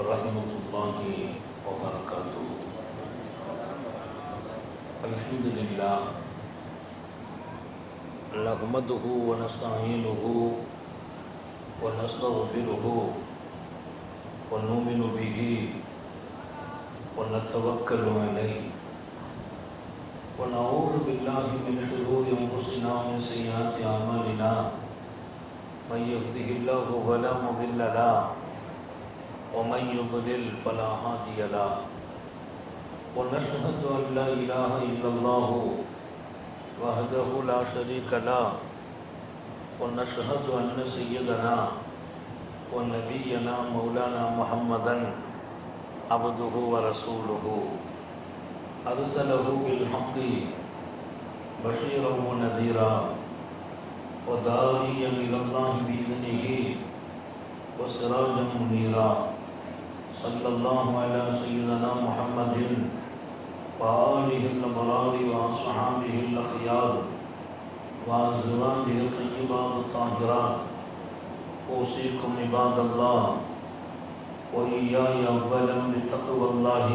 ورحمة الله وبركاته. الحمد لله نحمده ونستعينه ونستغفره ونؤمن به ونتوكل عليه ونعوذ بالله من شرور أنفسنا ومن سيئات أعمالنا. من يهده الله فلا مضل له ومن يضلل فلا هادي له. ونشهد أن لا إله إلا الله وحده لا شريك له. ونشهد أن سيدنا ونبينا مولانا محمدا عبده ورسوله أرسله بالحق بشيرا ونذيرا وداعيا إلى الله بإذنه وسراجا منيرا. صلى الله على سيدنا محمد وآله الأبرار وأصحابه الأخيار وأزواجه الطيبات الطاهرات. أوصيكم عباد الله وإياي أولا بتقوى الله.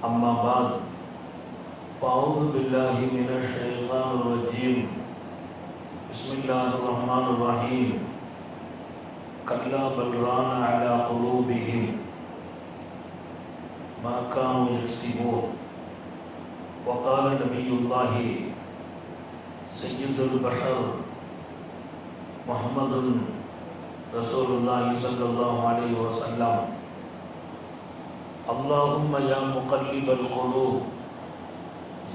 أما بعد فأعوذ بالله من الشيطان الرجيم. بسم الله الرحمن الرحيم. كلا بل ران على قلوبهم ما كانوا يكسبون. وقال نبي الله سيد البشر محمد رسول الله صلى الله عليه وسلم: اللهم يا مقلب القلوب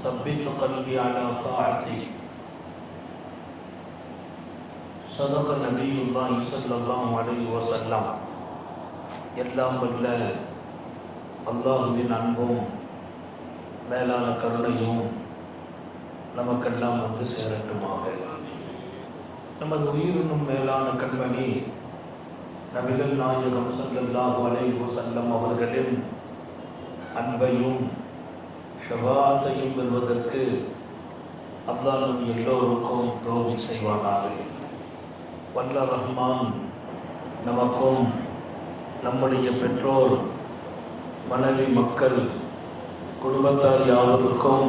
ثبت قلبي على طاعتك. صدق نبي الله صلى الله عليه وسلم. எல்லாம் வல்ல அல்லாஹுவின் அன்பும் மேலான கருணையும் நமக்கெல்லாம் வந்து சேரட்டுமாக. நமது உயிரினும் மேலான கண்மணி நபிகள் நாயகம் ஸல்லல்லாஹு அலைஹி வஸல்லம் அவர்களின் அன்பையும் ஷஃபாஅத்தையும் பெறுவதற்கு அல்லாஹ் நம் எல்லோருக்கும் தௌஃபீக் செய்வானாக. வல்ல ரஹ்மான் நமக்கும் நம்முடைய பெற்றோர் மனைவி மக்கள் குடும்பத்தார் யாவருக்கும்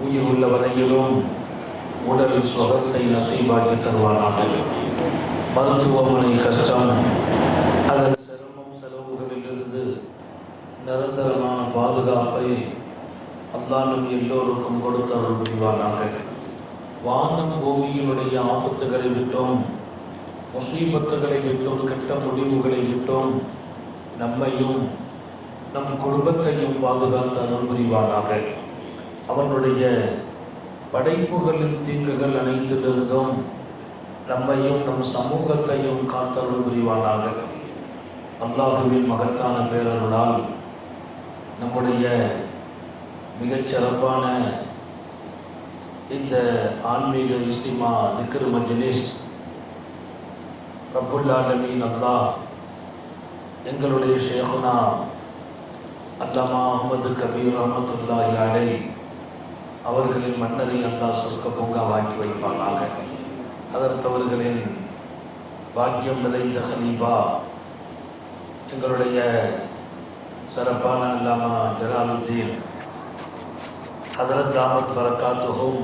உயிர் உள்ள வரையிலும் உடல் சுகத்தை நசீபாக்கி தருவானாக. மருத்துவமனை கஷ்டம் அதன் சிரமம் செலவுகளிலிருந்து நிரந்தரமான பாதுகாப்பை அல்லாஹ் நம் எல்லோருக்கும் கொடுத்தருள் புரிவானாக. வானம் பூமியினுடைய ஆபத்துகளை விட்டோம், முசீபத்துகளை விட்டோம், கெட்ட முடிவுகளை விட்டோம் நம்மையும் நம் குடும்பத்தையும் பாதுகாத்து அருள் புரிவானாக. அவனுடைய படைப்புகளின் தீங்குகள் அனைத்திலிருந்தும் நம்மையும் நம் சமூகத்தையும் காத்தருள் புரிவானாக. அல்லாஹுவின் மகத்தான பேரருளால் நம்முடைய மிகச்சிறப்பான இந்த ஆன்மீக இஸ்திமா திக்ர் மஜ்லிஸ் ரப்புல் ஆலமீன் அல்லாஹ் எங்களுடைய ஷேகுனா அல்லாமா அஹ்மது கபீர் ரஹ்மத்துல்லாஹி அலைஹி அவர்களின் மன்னரை அல்லாஹ் சொர்க்க பூங்காவாக்கி வைப்பானாக. அதற்கவர்களின் பாக்கியம் நிறைந்த ஹலீஃபா எங்களுடைய சிறப்பான அல்லாமா ஜலாலுத்தீன் ஹதரத் தாமத் பரக்காத்துஹும்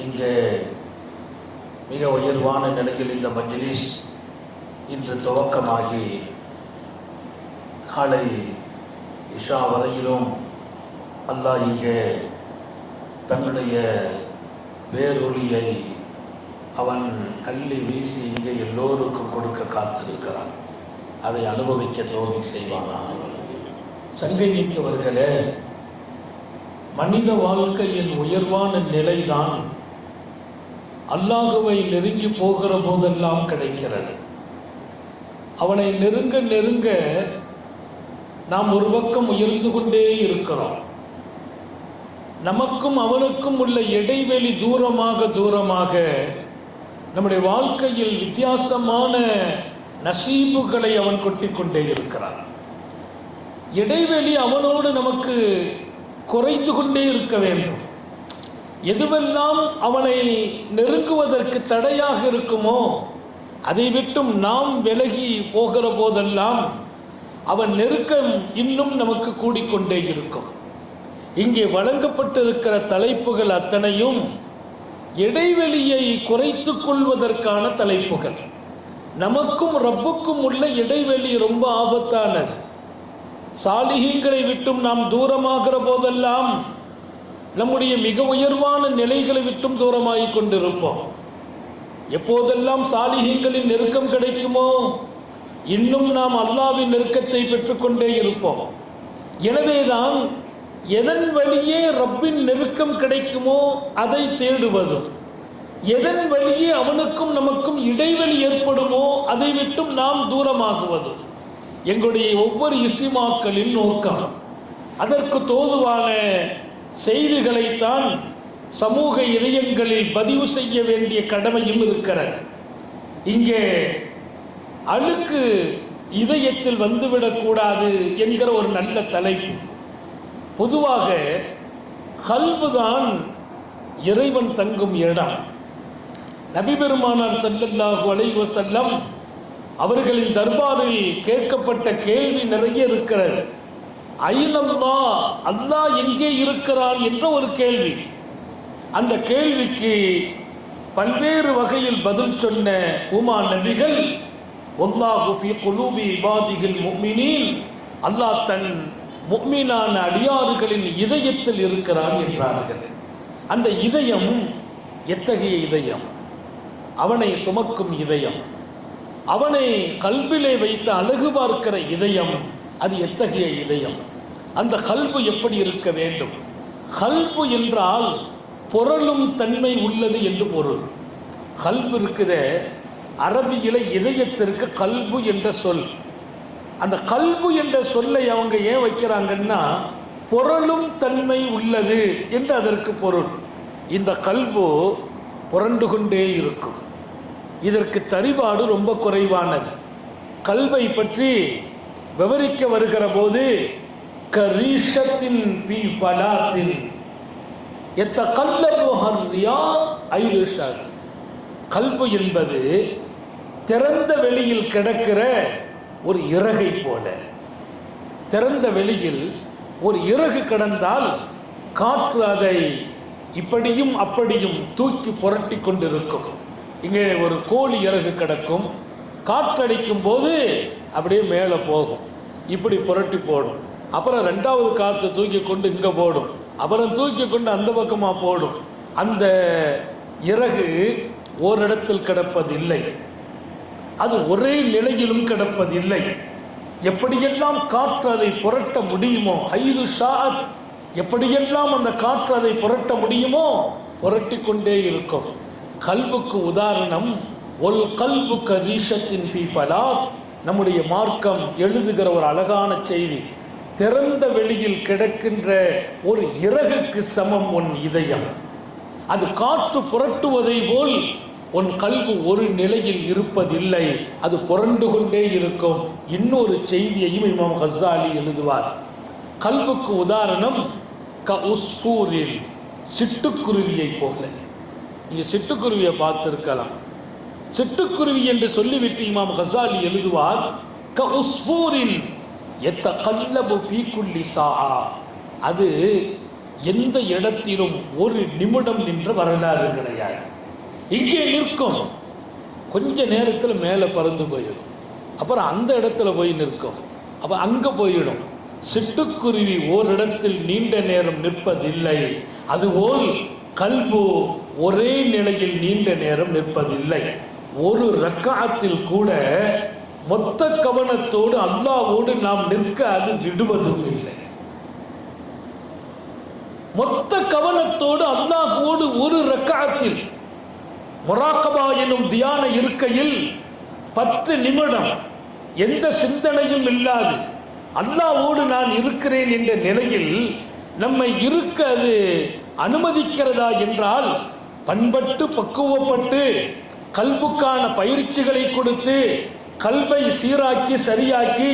இங்கே மிக உயர்வான நிலையில் இந்த மஜ்லிஸ் இன்று துவக்கமாகி நாளை இஷா வரையிலும் அல்லாஹ் இங்கே தன்னுடைய வேரொளியை அவன் அள்ளி வீசி இங்கே எல்லோருக்கும் கொடுக்க காத்திருக்கிறான். அதை அனுபவிக்க தௌஃபீக் செய்வானாக. சங்கை நீக்கவர்களே, மனித வாழ்க்கையின் உயர்வான நிலைதான் அல்லாஹுவை நெருங்கி போகிற போதெல்லாம் கிடைக்கிறது. அவனை நெருங்க நெருங்க நாம் ஒரு பக்கம் உயர்ந்து கொண்டே இருக்கிறோம். நமக்கும் அவனுக்கும் உள்ள இடைவெளி தூரமாக தூரமாக நம்முடைய வாழ்க்கையில் வித்தியாசமான நசீபுகளை அவன் கொட்டிக்கொண்டே இருக்கிறான். இடைவெளி அவனோடு நமக்கு குறைந்து கொண்டே இருக்க வேண்டும். எதுவெல்லாம் அவனை நெருங்குவதற்கு தடையாக இருக்குமோ அதை விட்டும் நாம் விலகி போகிற போதெல்லாம் அவன் நெருக்கம் இன்னும் நமக்கு கூடிக்கொண்டே இருக்கும். இங்கே வழங்கப்பட்டிருக்கிற தலைப்புகள் அத்தனையும் இடைவெளியை குறைத்து கொள்வதற்கான தலைப்புகள். நமக்கும் ரப்புக்கும் உள்ள இடைவெளி ரொம்ப ஆபத்தானது. சாலிஹீன்களை விட்டும் நாம் தூரமாகிற போதெல்லாம் நம்முடைய மிக உயர்வான நிலைகளை விட்டும் தூரமாகிக் கொண்டிருப்போம். எப்போதெல்லாம் சாலிஹீன்களின் நெருக்கம் கிடைக்குமோ இன்னும் நாம் அல்லாஹ்வின் நெருக்கத்தை பெற்றுக்கொண்டே இருப்போம். எனவேதான் எதன் வழியே ரப்பின் நெருக்கம் கிடைக்குமோ அதை தேடுவதும், எதன் வழியே அவனுக்கும் நமக்கும் இடைவெளி ஏற்படுமோ அதை விட்டும் நாம் தூரமாகுவதும் எங்களுடைய ஒவ்வொரு இஸ்லிமாக்களின் நோக்கம். அதற்கு தோதுவான செய்திகளைத்தான் சமூக இதயங்களில் பதிவு செய்ய வேண்டிய கடமையும் இருக்கிறது. இங்கே அழுக்கு இதயத்தில் வந்துவிடக்கூடாது என்கிற ஒரு நல்ல தலைப்பு. பொதுவாக கல்பு தான் இறைவன் தங்கும் இடம். நபி பெருமானார் ஸல்லல்லாஹு அலைஹி வஸல்லம் அவர்களின் தர்பாரில் கேட்கப்பட்ட கேள்வி நிறைய இருக்கிறது. ஐனல்லாஹ், அல்லாஹ் எங்கே இருக்கிறான் என்ற ஒரு கேள்வி. அந்த கேள்விக்கு பல்வேறு வகையில் பதில் சொன்ன உமா நபிகள், வல்லாஹு ஃபீ குலூபி இபாதிஹில் முஃமினீன், அல்லாஹ் தன் முஃமினான அடியார்களின் இதயத்தில் இருக்கிறான் என்றார்கள். அந்த இதயம் எத்தகைய இதயம்? அவனை சுமக்கும் இதயம், அவனை கல்பிலே வைத்து அழகு பார்க்கிற இதயம், அது எத்தகைய இதயம்? அந்த கல்பு எப்படி இருக்க வேண்டும்? கல்பு என்றால் பொருளும் தன்மை உள்ளது என்று பொருள். கல்பு இருக்குதே, அரபியில இதயத்திற்கு கல்பு என்ற சொல். அந்த கல்பு என்ற சொல்லை அவங்க ஏன் வைக்கிறாங்கன்னா பொருளும் தன்மை உள்ளது என்று அதற்கு பொருள். இந்த கல்பு புரண்டு கொண்டே இருக்கும். இதற்கு தரிபாடு ரொம்ப குறைவானது. கல்வை பற்றி விவரிக்க வருகிற போது கரீஷத்தின் ஃபீ ஃபலாத்தின் யத்தகல்லபுஹர் ரியாத் ஐருஷத், கல்பு என்பது திறந்த வெளியில் கிடக்கிற ஒரு இறகை போல. திறந்த வெளியில் ஒரு இறகு கிடந்தால் காற்று அதை இப்படியும் அப்படியும் தூக்கி புரட்டி கொண்டிருக்கும். இங்கே ஒரு கோழி இறகு கிடக்கும், காற்றடிக்கும் போது அப்படியே மேலே போகும், இப்படி புரட்டி போடும். அப்புறம் ரெண்டாவது காற்று தூக்கி கொண்டு இங்கே போடும், அப்புறம் தூக்கி கொண்டு அந்த பக்கமாக போடும். அந்த இறகு ஓரிடத்தில் கிடப்பதில்லை, அது ஒரே நிலையிலும் கிடப்பதில்லை. எப்படியெல்லாம் காற்று அதை புரட்ட முடியுமோ, ஐது ஷாத், எப்படியெல்லாம் அந்த காற்று அதை புரட்ட முடியுமோ புரட்டி கொண்டே இருக்கும். கல்புக்கு உதாரணம் ஒல் கல்பு கரீஷத்தின் ஃபீ ஃபலாத். நம்முடைய மார்க்கம் எழுதுகிற ஒரு அழகான செய்தி, திறந்த வெளியில் கிடக்கின்ற ஒரு இறகுக்கு சமம் உன் இதயம். அது காற்று புரட்டுவதை போல் உன் கல்பு ஒரு நிலையில் இருப்பதில்லை, அது புரண்டு கொண்டே இருக்கும். இன்னொரு செய்தியையும் இமாம் கஸ்ஸாலி எழுதுவார். கல்புக்கு உதாரணம் க உஸ்ஃபூரில், சிட்டுக்குருவியை போல. நீங்கள் சிட்டுக்குருவியை பார்த்துருக்கலாம். சிட்டுக்குருவி என்று சொல்லிவிட்டு இமாம் கஸ்ஸாலி எழுதுவார், க உஸ்ஃபூரில் யத்தகல்லபு ஃபீ குல்லி ஸாஆ, அது எந்த இடத்திலும் ஒரு நிமிடம் நின்ற வரலாறு கிடையாது. இங்கே நிற்கும், கொஞ்ச நேரத்தில் மேலே பறந்து போயிடும், அப்புறம் அந்த இடத்துல போய் நிற்கும், அப்போ அங்கே போயிடும். சிட்டுக்குருவி ஓரிடத்தில் நீண்ட நேரம் நிற்பதில்லை, அதுபோல் கல்பு ஒரே நிலையில் நீண்ட நேரம் நிற்பதில்லை. ஒரு ரக்காத்தில் கூட மொத்த கவனத்தோடு அல்லாஹ்வோடு நாம் நிற்க அது விடுவதும் இல்லை. மொத்த கவனத்தோடு அல்லாஹ்வோடு ஒரு ரக்காத்தில் முராக்கபா எனும் தியான இருக்கையில் 10 நிமிடம் எந்த சிந்தனையும் இல்லாது அல்லாஹ்வோடு நான் இருக்கிறேன் என்ற நிலையில் நம்மை இருக்க அது அனுமதிக்கிறதா என்றால், பண்பட்டு பக்குவப்பட்டு கல்புக்கான பயிற்சிகளை கொடுத்து கல்பை சீராக்கி சரியாக்கி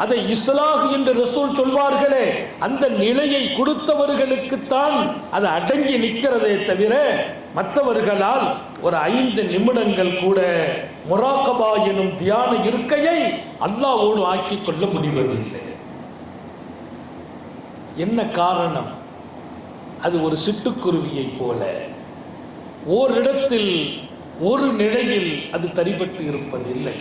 அதை இஸ்லாஹ் என்று ரசூல் சொல்வார்களே, அந்த நிலையை கொடுத்தவர்களுக்குத்தான் அது அடங்கி நிற்கிறதே தவிர மற்றவர்களால் ஒரு 5 நிமிடங்கள் கூட முராகபா எனும் தியான இருக்கையை அல்லாஹ்வோடு ஆக்கிக் கொள்ள முடிவதில்லை. என்ன காரணம்? அது ஒரு சிட்டுக்குருவியை போல ஓரிடத்தில் ஒரு நிலையில் அது தரிபட்டு இருப்பதில்லை.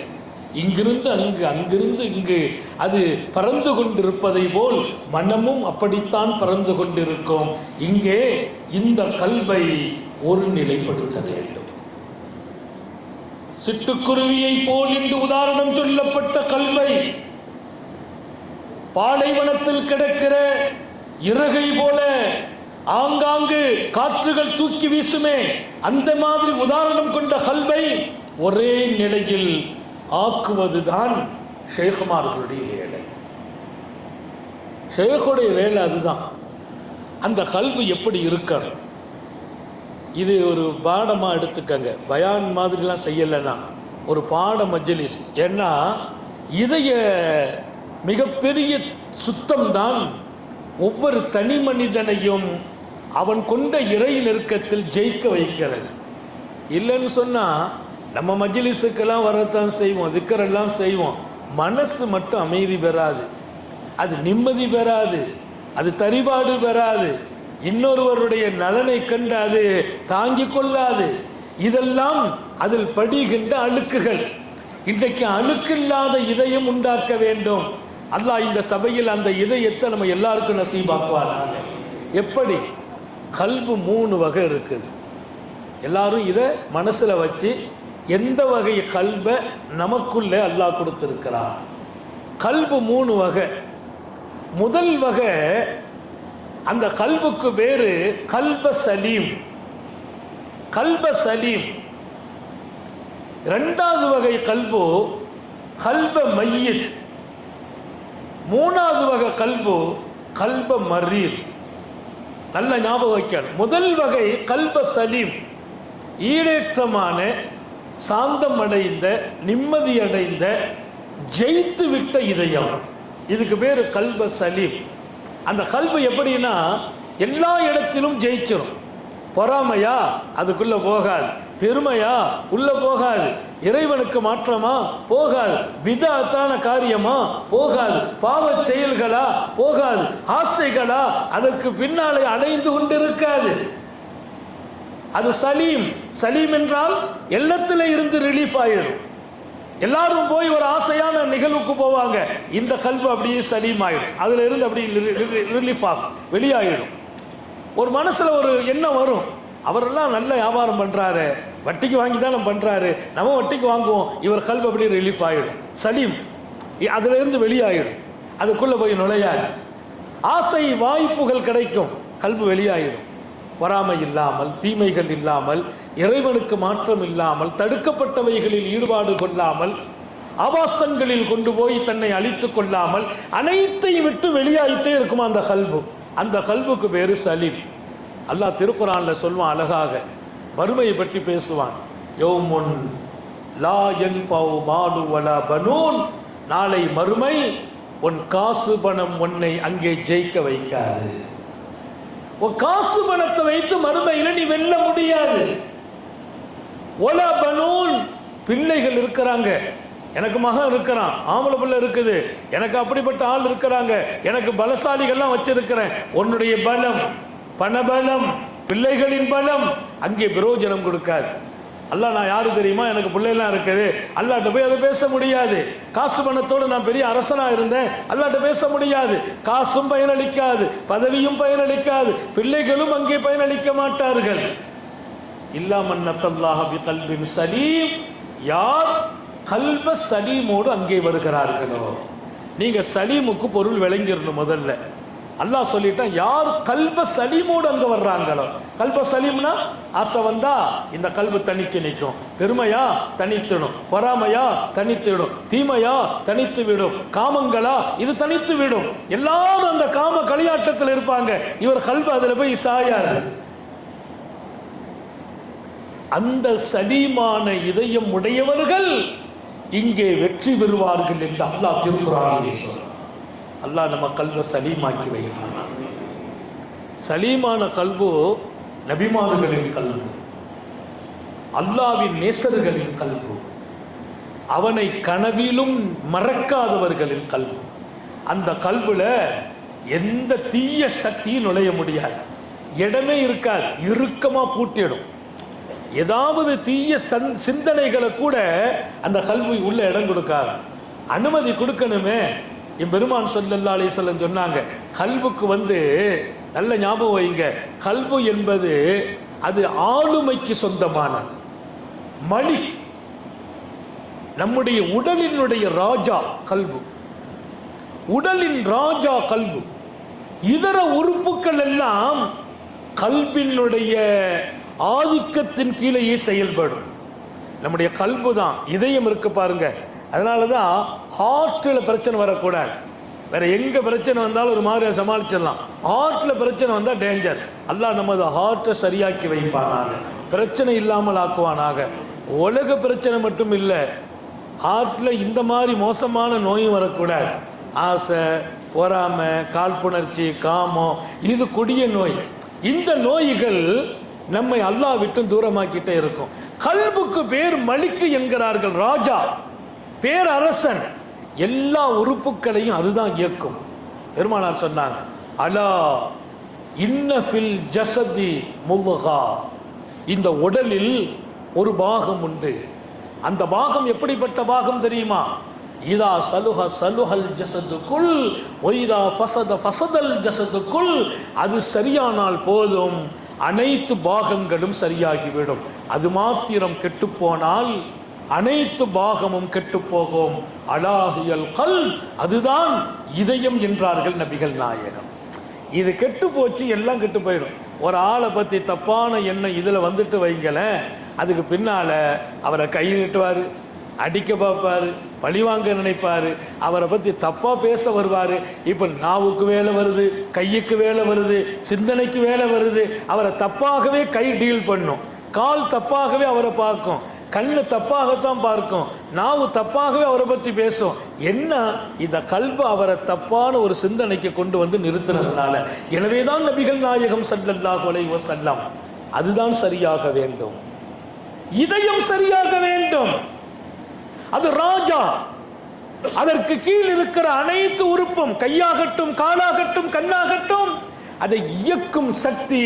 இங்கிருந்து அங்கு, அங்கிருந்து இங்கு அது பறந்து கொண்டிருப்பதை போல் மனமும் அப்படித்தான் பறந்து கொண்டிருக்கும். இங்கே இந்த கல்வை ஒரு நிலைப்படுத்த வேண்டும். சிட்டுக்குருவியை போல் என்று உதாரணம் சொல்லப்பட்ட கல்வை பாலைவனத்தில் கிடக்கிற இறகை போல ஆங்காங்கு காற்றுகள் தூக்கி வீசுமே, அந்த மாதிரி உதாரணம் கொண்ட கல்வை ஒரே நிலையில் ஆக்குவதுதான் ஷேகுமார்களுடைய வேலை. ஷேகுடைய வேலை அதுதான். அந்த கல்வி எப்படி இருக்கணும், இது ஒரு பாடமாக எடுத்துக்கங்க. பயான் மாதிரிலாம் செய்யலைன்னா ஒரு பாட மஜ்லிஸ். ஏன்னா இதய மிகப்பெரிய சுத்தம்தான் ஒவ்வொரு தனி மனிதனையும் அவன் கொண்ட இறை நெருக்கத்தில் ஜெயிக்க வைக்கிறது. இல்லைன்னு சொன்னால் நம்ம மஜ்லிஸுக்கெல்லாம் வரத்தான் செய்வோம், திக்கரெல்லாம் செய்வோம், மனசு மட்டும் அமைதி பெறாது, அது நிம்மதி பெறாது, அது தரிபாடு பெறாது, இன்னொருவருடைய நலனை கண்டு அது தாங்கிக் கொள்ளாது. இதெல்லாம் அதில் படிகின்ற அழுக்குகள். இன்றைக்கு அழுக்கில்லாத இதயம் உண்டாக்க வேண்டும். அல்லாஹ் இந்த சபையில் அந்த இதயத்தை நம்ம எல்லாருக்கும் நசீபாக்குவானாக. எப்படி? கல்பு 3 வகை இருக்குது. எல்லாரும் இதை மனசில் வச்சு எந்த வகை கல்பை நமக்குள்ளே அல்லாஹ் கொடுத்திருக்கிறான். கல்பு 3 வகை. முதல் வகை, அந்த கல்புக்கு பேரு கல்ப சலீம். கல்ப சலீம். 2வது வகை கல்பு கல்ப மையித். 3வது வகை கல்பு கல்ப மரீர். நல்ல ஞாபகம் வைக்கணும். முதல் வகை கல்ப சலீம், ஈடேற்றமான, சாந்தம் அடைந்த, நிம்மதி அடைந்த, ஜெயித்து விட்ட இதயம். இதுக்கு பேர் கல்ப சலீம். அந்த கல்பு எப்படின்னா எல்லா இடத்திலும் ஜெயிச்சிடும். பொறாமையா அதுக்குள்ள போகாது, பெருமையா உள்ள போகாது, இறைவனுக்கு மாற்றமா போகாது, பிதஅத்தான காரியமா போகாது, பாவ செயல்களா போகாது, ஆசைகளா அதற்கு பின்னாலே அலைந்து கொண்டிருக்காது. அது சலீம். சலீம் என்றால் எல்லாத்திலே இருந்து ரிலீஃப் ஆயிடும். எல்லாரும் போய் ஒரு ஆசையான நிகழ்வுக்கு போவாங்க, இந்த கல்வி அப்படியே சலீம் ஆயிடும், அதுல இருந்து அப்படி ரிலீஃப் ஆகும், வெளியாயிடும். ஒரு மனசுல ஒரு எண்ணம் வரும், அவரெல்லாம் நல்ல வியாபாரம் பண்றாரு, வட்டிக்கு வாங்கி தான் நம்ம பண்றாரு, நம்ம வட்டிக்கு வாங்குவோம், இவர் கல்வி அப்படியே ரிலீஃப் ஆயிடும், சலீம். அதுல இருந்து வெளியாயிடும், அதுக்குள்ள போய் நுழையாது. ஆசை வாய்ப்புகள் கிடைக்கும், கல்வி வெளியாயிடும். பொறாமை இல்லாமல், தீமைகள் இல்லாமல், இறைவனுக்கு மாற்றம் இல்லாமல், தடுக்கப்பட்டவைகளில் ஈடுபாடு கொள்ளாமல், ஆபாசங்களில் கொண்டு போய் தன்னை அழித்து கொள்ளாமல், அனைத்தையும் விட்டு வெளியாயிட்டே இருக்குமா அந்த கல்பு. அந்த கல்புக்கு பேரு சலீம். அல்லாஹ் திருக்குர்ஆன்ல சொல்வான் அழகாக, மறுமையை பற்றி பேசுவான். யௌமுன் லா யன்ஃபவு மாலு வலா பனூன். நாளை மறுமை உன் காசு பணம் உன்னை அங்கே ஜெயிக்க வைக்காது. உன் காசு பணத்தை வைத்து மறுமையில நீ வெல்ல முடியாது. வலா பனூன். பிள்ளைகள் இருக்கிறாங்க, எனக்கு மகன் இருக்கிறான், ஆம்பளை பிள்ளை இருக்குது, எனக்கு அப்படிப்பட்ட ஆள் இருக்கிறாங்க, எனக்கு பலசாலிகள்லாம் வச்சிருக்கிறேன். உன்னுடைய பலம், பணபலம், பிள்ளைகளின் பலம் அங்கே பிரயோஜனம் கொடுக்காது. அல்லாஹ் நான் யாரு தெரியுமா, எனக்கு பிள்ளைலாம் இருக்குது, அல்லாஹ்ட்ட போய் அதை பேச முடியாது. காசு பணத்தோடு நான் பெரிய அரசனா இருந்தேன், அல்லாஹ்ட்ட பேச முடியாது. காசும் பயனளிக்காது, பதவியும் பயனளிக்காது, பிள்ளைகளும் அங்கே பயனளிக்க மாட்டார்கள். இல்லாமன் நத்தல்லாஹ பிகல்பின் சலீம். யார் கல்ப சலீமோடு அங்கே வருகிறார்களோ, நீங்க சலீமுக்கு பொருள் விளங்கிடணும். முதல்ல அல்லாஹ் சொல்லிட்டான், யார் கல்ப சலீமோடு அங்க வர்றாங்களோ. கல்ப சலீம்னா ஆசை வந்தா இந்த கல்பு தனிச்சு நிற்கும், பெருமையா தனித்துடும், பொறாமையா தனித்துவிடும், தீமையா தனித்து விடும், காமங்களா இது தனித்து விடும். எல்லாரும் அந்த காம களியாட்டத்தில் இருப்பாங்க, இவர் கல்பு அதுல போய் சாயாது. அந்த சலீமான இதயம் உடையவர்கள் இங்கே வெற்றி பெறுவார்கள் என்று அல்லாஹ் திருக்குர்ஆனிலே சொல்றான். அல்லாஹ் நம்ம கல்வை சலீமாக்கி வைப்பான். சலீமான கல்பு நபிமார்களின் கல்பு. அல்லாஹ்வின் நேசர்களின் கல்பு, அவனை கனவிலும் மறக்காதவர்களின் கல்பு. அந்த கல்புல எந்த தீய சக்தியும் நுழைய முடியாது, இடமே இருக்காது, இறுக்கமா பூட்டிடும். ஏதாவது தீய சிந்தனைகளை கூட அந்த கல்வி உள்ள இடம் கொடுக்காது, அனுமதி கொடுக்கணுமே. என் பெருமான் ஸல்லல்லாஹு அலைஹி வஸல்லம் சொன்னாங்க, கல்புக்கு நல்ல ஞாபகம் வைங்க, கல்பு என்பது அது ஆளுமைக்கு சொந்தமானது. மலி, நம்முடைய உடலினுடைய ராஜா கல்பு, உடலின் ராஜா கல்பு. இதர உறுப்புகள் எல்லாம் கல்பினுடைய ஆதிக்கத்தின் கீழேயே செயல்படும். நம்முடைய கல்பு தான், இதயம் இருக்கு பாருங்க. அதனால தான் ஹார்ட்டில் பிரச்சனை வரக்கூடாது. வேற எங்க பிரச்சனை வந்தாலும் ஒரு மாதிரியா சமாளிச்சிடலாம், ஹார்ட்டில் பிரச்சனை வந்தால் டேஞ்சர். அல்லாஹ் நமது ஹார்ட்டை சரியாக்கி வைப்பானாக, பிரச்சனை இல்லாமல் ஆக்குவானாக. உலக பிரச்சனை மட்டும் இல்லை, ஹார்ட்டில் இந்த மாதிரி மோசமான நோயும் வரக்கூடாது. ஆசை, பொறாமை, காழ்ப்புணர்ச்சி, காமம், இது கொடிய நோய். இந்த நோய்கள் நம்மை அல்லாஹ் விட்டு தூரமாக்கிட்டே இருக்கும். கல்புக்கு பேர் மலிக்கு என்கிறார்கள், ராஜா, பேரரசன். எல்லா உறுப்புகளையும் அதுதான் இயக்கும். பெருமானார் சொன்னாங்க, அலா இன்ன ஃபில் ஜஸதி முல்கா, இந்த உடலில் ஒரு பாகம் உண்டு. அந்த பாகம் எப்படிப்பட்ட பாகம் தெரியுமா? இதா சலுஹ சலுஹல் ஜஸதுக்குல் ஒய்தா ஃபஸத ஃபஸதல் ஜஸதுக்குல், அது சரியானால் போதும், அனைத்து பாகங்களும் சரியாகிவிடும். அது மாத்திரம் கெட்டு போனால் அனைத்து பாகமும் கெட்டு போகும். அலாஹியல் கல், அதுதான் இதயம் என்றார்கள் நபிகள் நாயகம். இது கெட்டு போச்சு, எல்லாம் கெட்டு போயிடும். ஒரு ஆளை பற்றி தப்பான எண்ணம் இதில் வந்துட்டு வைங்களேன், அதுக்கு பின்னால் அவரை கை நீட்டுவார், அடிக்க பார்ப்பார், பழிவாங்க நினைப்பார், அவரை பற்றி தப்பாக பேச வருவார். இப்போ நாவுக்கு வேலை வருது, கையுக்கு வேலை வருது, சிந்தனைக்கு வேலை வருது. அவரை தப்பாகவே கை டீல் பண்ணும், கால் தப்பாகவே அவரை பார்க்கும், கண்ணு தப்பாகத்தான் பார்க்கும், நாவு தப்பாகவே அவரை பற்றி பேசும். என்ன, இந்த கல்பு அவரை தப்பான ஒரு சிந்தனைக்கு கொண்டு வந்து நிறுத்தினதுனால. எனவே தான் நபிகள் நாயகம் ஸல்லல்லாஹு அலைஹி வஸல்லம், அதுதான் சரியாக வேண்டும், இதயம் சரியாக வேண்டும். அது ராஜா. அதற்கு கீழ் இருக்கிற அனைத்து உறுப்பும், கையாகட்டும், காலாகட்டும், கண்ணாகட்டும், அதை இயக்கும் சக்தி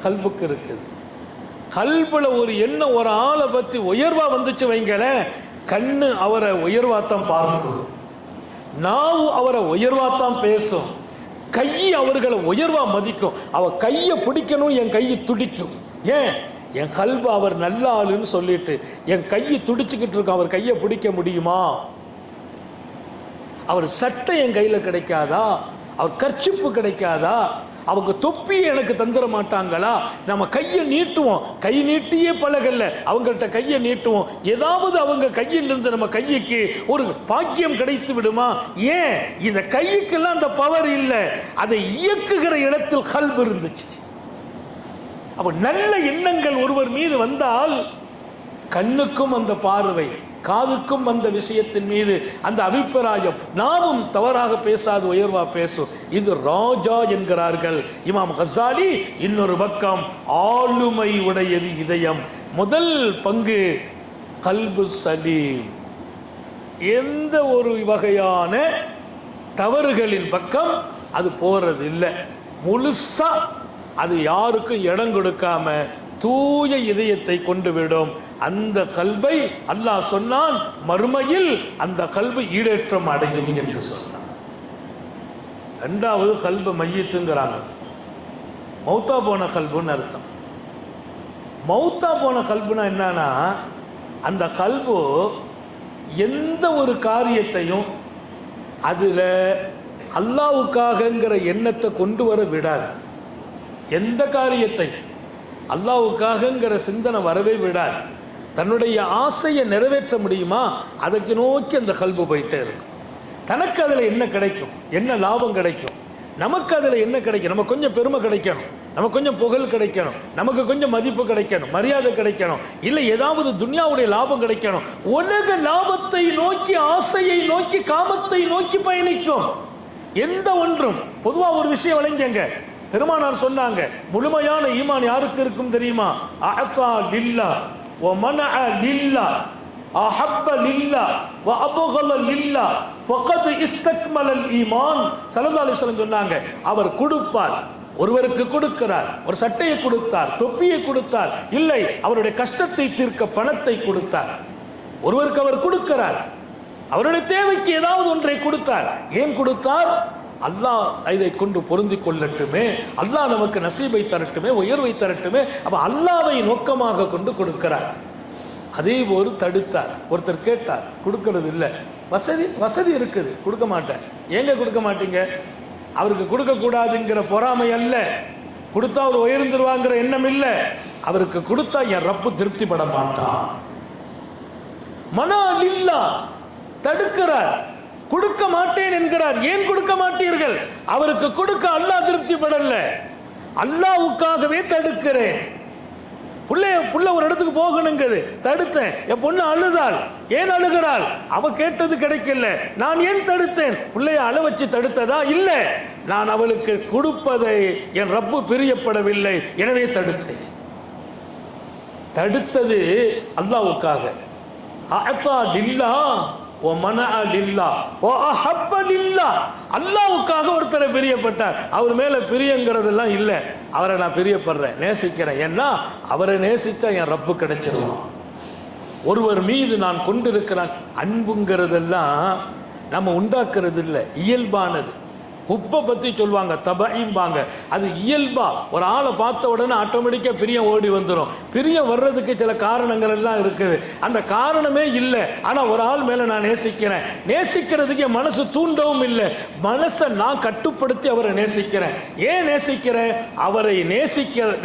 கல்புக்கு இருக்குது. கல்புல ஒரு எண்ணம் ஒரு ஆளை பற்றி உயர்வா வந்துச்சு வைங்களேன், கண்ணு அவரை உயர்வாத்தான் பார்க்கும், நாவு அவரை உயர்வாத்தான் பேசும், கை அவர்களை உயர்வா மதிக்கும். அவ கையை பிடிக்கணும், என் கையை துடிக்கும். ஏன்? என் கல்பு அவர் நல்ல ஆளுன்னு சொல்லிட்டு என் கையை துடிச்சுக்கிட்டு இருக்கும். அவர் கையை பிடிக்க முடியுமா? அவர் சட்டை என் கையில் கிடைக்காதா? அவர் கர்ச்சிப்பு கிடைக்காதா? அவங்க தொப்பி எனக்கு தந்துட மாட்டாங்களா? நம்ம கையை நீட்டுவோம், கை நீட்டியே பழகல்ல, அவங்கள்ட்ட கையை நீட்டுவோம், ஏதாவது அவங்க கையிலிருந்து நம்ம கைக்கு ஒரு பாக்கியம் கிடைத்து விடுமா? ஏன்? இந்த கைக்குலாம் அந்த பவர் இல்லை, அதை இயக்குகிற இடத்தில் கல்பு இருந்துச்சு. அப்போ நல்ல எண்ணங்கள் ஒருவர் மீது வந்தால் கண்ணுக்கும் அந்த பார்வை, காதுக்கும் அந்த விஷயத்தின் மீது அந்த அபிப்பிராயம், நாமும் தவறாக பேசாது உயர்வா பேசும். இது ராஜா என்கிறார்கள் இமாம் கஸாலி. இன்னொரு பக்கம் ஆளுமை உடையது இதயம். முதல் பங்கு கல்பு சலீம், எந்த ஒரு வகையான தவறுகளின் பக்கம் அது போறது இல்லை. முழுசா அது யாருக்கும் இடம் கொடுக்காம தூய இதயத்தை கொண்டு விடும். அந்த கல்பை அல்லாஹ் சொன்னான், மறுமையில் அந்த கல்பு ஈடேற்றம் அடையும் என்று சொன்னான். ரெண்டாவது கல்பு மையத்துங்கிறாங்க, மௌத்தா போன கல்புன்னு அர்த்தம். மௌத்தா போன கல்புனா என்னன்னா, அந்த கல்பு எந்த ஒரு காரியத்தையும் அதில் அல்லாஹ்வுக்காகங்கிற எண்ணத்தை கொண்டு வர விடாது. எந்த காரியத்தை அல்லாஹ்வுக்காகங்கிற சிந்தனை வரவே விடாது. தன்னுடைய ஆசையை நிறைவேற்ற முடியுமா, அதுக்கு நோக்கி அந்த கல்பு போயிட்டே இருக்கும். தனக்கு அதில் என்ன கிடைக்கும், என்ன லாபம் கிடைக்கும், நமக்கு அதில் என்ன கிடைக்கும், நமக்கு கொஞ்சம் பெருமை கிடைக்கணும், நமக்கு கொஞ்சம் புகழ் கிடைக்கணும், நமக்கு கொஞ்சம் மதிப்பு கிடைக்கணும், மரியாதை கிடைக்கணும், இல்லை ஏதாவது துன்யாவுடைய லாபம் கிடைக்கணும். உலக லாபத்தை நோக்கி, ஆசையை நோக்கி, காமத்தை நோக்கி பயணிக்கும். எந்த ஒன்றும் பொதுவாக ஒரு விஷயம் விளங்கிங்க, பெருமானார் சொன்னாங்க, முழுமையான ஈமான் யாருக்கு இருக்கும் தெரியுமா? அஅதா லில்லாஹ், ومنع لله أحب لله وأبغض لله فقد استكمل الإيمان. ஸல்லல்லாஹு அலைஹி வஸல்லம் சொன்னாங்க, அவர் கொடுப்பார், ஒருவருக்கு கொடுக்கிறார், ஒரு சட்டையை கொடுத்தார், தொப்பியை கொடுத்தார், இல்லை அவருடைய கஷ்டத்தை தீர்க்க பணத்தை கொடுத்தார். ஒருவருக்கு அவர் கொடுக்கிறார், அவருடைய தேவைக்கு ஏதாவது ஒன்றை கொடுத்தார். ஏன் கொடுத்தார்? அல்லாஹ் இதை கொண்டு பொருந்தி கொள்ளட்டுமே, அல்லாஹ் நமக்கு நசீபை தரட்டுமே, உயர்வை தரட்டுமே. அப்ப அல்லாஹ்வை நோக்கமாக கொண்டு கொடுக்கிறார். அதே போல் தடுத்தார். ஒருத்தர் கேட்டார், கொடுக்கறது இல்லை, வசதி இருக்குது, கொடுக்க மாட்டேன். ஏங்க கொடுக்க மாட்டீங்க? அவருக்கு கொடுக்க கூடாதுங்கிற பொறாமை அல்ல, கொடுத்தா அவர் உயர்ந்துருவாங்கிற எண்ணம் இல்லை, அவருக்கு கொடுத்தா என் ரப்பு திருப்திப்பட மாட்டான். மனா லில்லா தடுக்கிறார், கொடுக்க மாட்டேன் என்கிறார். ஏன் கொடுக்க மாட்டீர்கள்? அவருக்கு கொடுக்க அல்லாஹ் திருப்திப்படல, அல்லாஹ்வுக்காகவே தடுக்கிறேன். புள்ள ஒரு இடத்துக்கு போகணுங்கிறது, தடுத்தேன். என் பொண்ணு அழுதாள், ஏன் அழுகிறாள்? அவ கேட்டது கிடைக்கல, நான் ஏன் தடுத்தேன்? பிள்ளைய அழ வச்சு தடுத்ததா? இல்லை, நான் அவளுக்கு கொடுப்பதை என் ரப்பு பிரியப்படவில்லை, எனவே தடுத்தேன். தடுத்தது அல்லாஹ்வுக்காக. அஅதா லில்லாஹ் வ மனஅ லில்லாஹ் வ அஹப்ப லில்லாஹ். அல்லாஹ்வுக்காக ஒருத்தரை பிரியப்பட்டார். அவர் மேல பிரியங்கிறதெல்லாம் இல்லை, அவரை நான் பிரியப்படுறேன், நேசிக்கிறேன். ஏன்னா அவரை நேசிச்சா என் ரப்பு கிடைச்சிடும். ஒருவர் மீது நான் கொண்டிருக்கிறான். அன்புங்கிறதெல்லாம் நம்ம உண்டாக்குறது இல்லை, இயல்பானது. உப்பை பற்றி சொல்லுவாங்க, தபைம்பாங்க. அது இயல்பா ஒரு ஆளை பார்த்த உடனே ஆட்டோமேட்டிக்காக பிரியம் ஓடி வந்துடும். பிரியம் வர்றதுக்கு சில காரணங்கள் எல்லாம் இருக்குது, அந்த காரணமே இல்லை. ஆனால் ஒரு ஆள் மேலே நான் நேசிக்கிறேன், நேசிக்கிறதுக்கு என் மனசு தூண்டவும் இல்லை, மனசை நான் கட்டுப்படுத்தி அவரை நேசிக்கிறேன். ஏன் நேசிக்கிறேன்? அவரை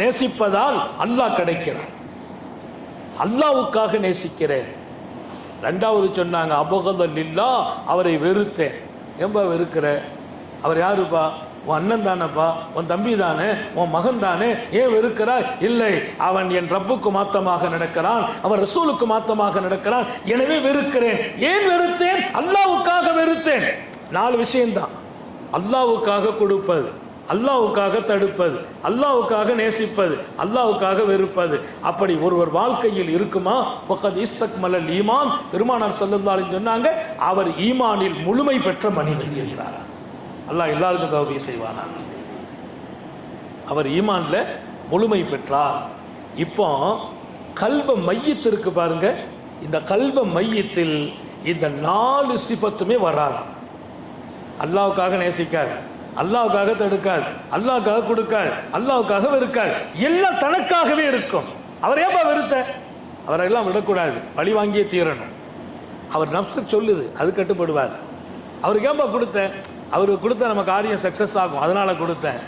நேசிப்பதால் அல்லாஹ் கிடைக்கிறான், அல்லாஹ்வுக்காக நேசிக்கிறேன். ரெண்டாவது சொன்னாங்க, அபகத லில்லாஹ், அவரை வெறுத்தேன். ஏன்பா வெறுக்கிற? அவர் யாருப்பா? உன் அண்ணன் தானப்பா, உன் தம்பி தானே, உன் மகன் தானே, ஏன் வெறுக்கிறாய்? இல்லை, அவன் என் ரப்புக்கு மாத்தமாக நடக்கிறான், அவன் ரசூலுக்கு மாத்தமாக நடக்கிறான், எனவே வெறுக்கிறேன். ஏன் வெறுத்தேன்? அல்லாஹ்வுக்காக வெறுத்தேன். 4 விஷயம்தான். அல்லாஹ்வுக்காக கொடுப்பது, அல்லாஹ்வுக்காக தடுப்பது, அல்லாஹ்வுக்காக நேசிப்பது, அல்லாஹ்வுக்காக வெறுப்பது. அப்படி ஒருவர் வாழ்க்கையில் இருக்குமா? ஃபக்கத் இஸ்தக்மலல் ஈமான். பெருமானார் ஸல்லல்லாஹு அலைஹி சொன்னாங்க, அவர் ஈமானில் முழுமை பெற்ற மனிதன் என்றார். அல்லாஹ் எல்லாருக்கும் தௌபீ செய்வானா. அவர் ஈமான்ல முழுமை பெற்றார். இப்போ கல்ப மையத்து இருக்கு பாருங்க, இந்த கல்ப மையத்தில் இந்த 4 சிஃபத்துமே வராது. அல்லாஹ்வுக்காக நேசிக்காது, அல்லாஹ்வுக்காக தடுக்காது, அல்லாஹ்வுக்காக கொடுக்காது, அல்லாஹ்வுக்காக வெறுக்காது, எல்லாம் தனக்காகவே இருக்கும். அவர் ஏன்பா வெறுத்த? அவரெல்லாம் விடக்கூடாது, பழி வாங்கியே தீரணும். அவர் நஃப்ஸுக்கு சொல்லுது, அது கட்டுப்படுவார். அவருக்கு ஏன்பா கொடுத்த? அவருக்கு கொடுத்த நம்ம காரியம் சக்சஸ் ஆகும், அதனால கொடுத்தேன்.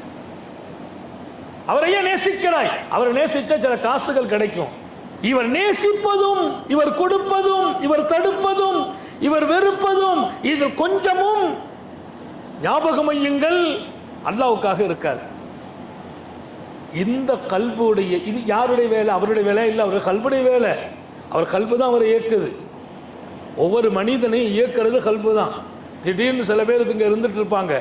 அவரையே நேசிக்கிறாய், அவரை நேசிச்சா சில காசுகள் கிடைக்கும். இவர் நேசிப்பதும், இவர் கொடுப்பதும், இவர் தடுப்பதும், இவர் வெறுப்பதும், இதில் கொஞ்சமும் ஞாபகம் வையுங்கள், அல்லாஹ்வுக்காக இருக்காது. இந்த கல்புடைய, இது யாருடைய வேலை? அவருடைய வேலை இல்லை, அவருடைய கல்புடைய வேலை. அவர் கல்பு தான் அவரை இயக்குது. ஒவ்வொரு மனிதனையும் இயக்கிறது கல்பு தான். திடீர்னு சில பேர் இங்கே இருந்துட்டு இருப்பாங்க,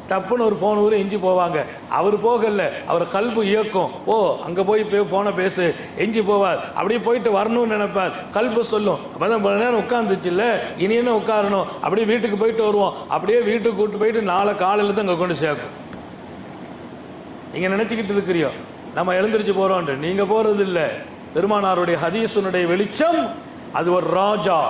டப்புன்னு ஒரு ஃபோன் ஊர் எஞ்சி போவாங்க. அவர் போகல, அவர் கல்பு இயக்கும். ஓ அங்கே போய் ஃபோனை பேசு, எஞ்சி போவார். அப்படியே போயிட்டு வரணும்னு நினைப்பார், கல்பு சொல்லும். அப்போ தான் பல நேரம் உட்காந்துச்சு இல்லை, இனி என்ன உட்காரணும், அப்படியே வீட்டுக்கு போயிட்டு வருவோம். அப்படியே வீட்டுக்கு கூப்பிட்டு போயிட்டு நாளை காலையில் தான் இங்கே கொண்டு சேர்க்கும். நீங்கள் நினச்சிக்கிட்டு இருக்கிறியோ நம்ம எழுந்திரிச்சு போகிறோன்ட்டு, நீங்கள் போகிறது இல்லை. பெருமானாருடைய ஹதீஸுனுடைய வெளிச்சம் அது ஒரு ராஜா,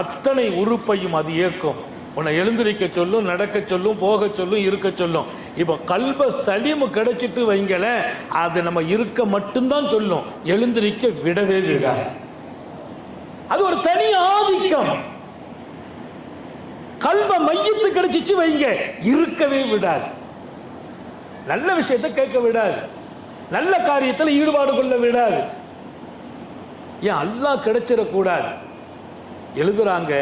அத்தனை உறுப்பையும் அது இயக்கும். உன்னை எழுந்திருக்க சொல்லும், நடக்க சொல்லும், போக சொல்லும், இருக்க சொல்லும். இப்போ கல்ப சலீமு கிடைச்சிட்டு வைங்கள, அது நம்ம இருக்க மட்டும்தான் சொல்லும், எழுந்திருக்க விடவே விடாது. அது ஒரு தனி ஆதிக்கம். கல்ப மையத்து கிடைச்சிச்சு வைங்க, இருக்கவே விடாது, நல்ல விஷயத்தை கேட்க விடாது, நல்ல காரியத்தில் ஈடுபாடு கொள்ள விடாது. ஏன் அல்லாஹ் கிடைச்சிடக்கூடாது. எழுதுறாங்க,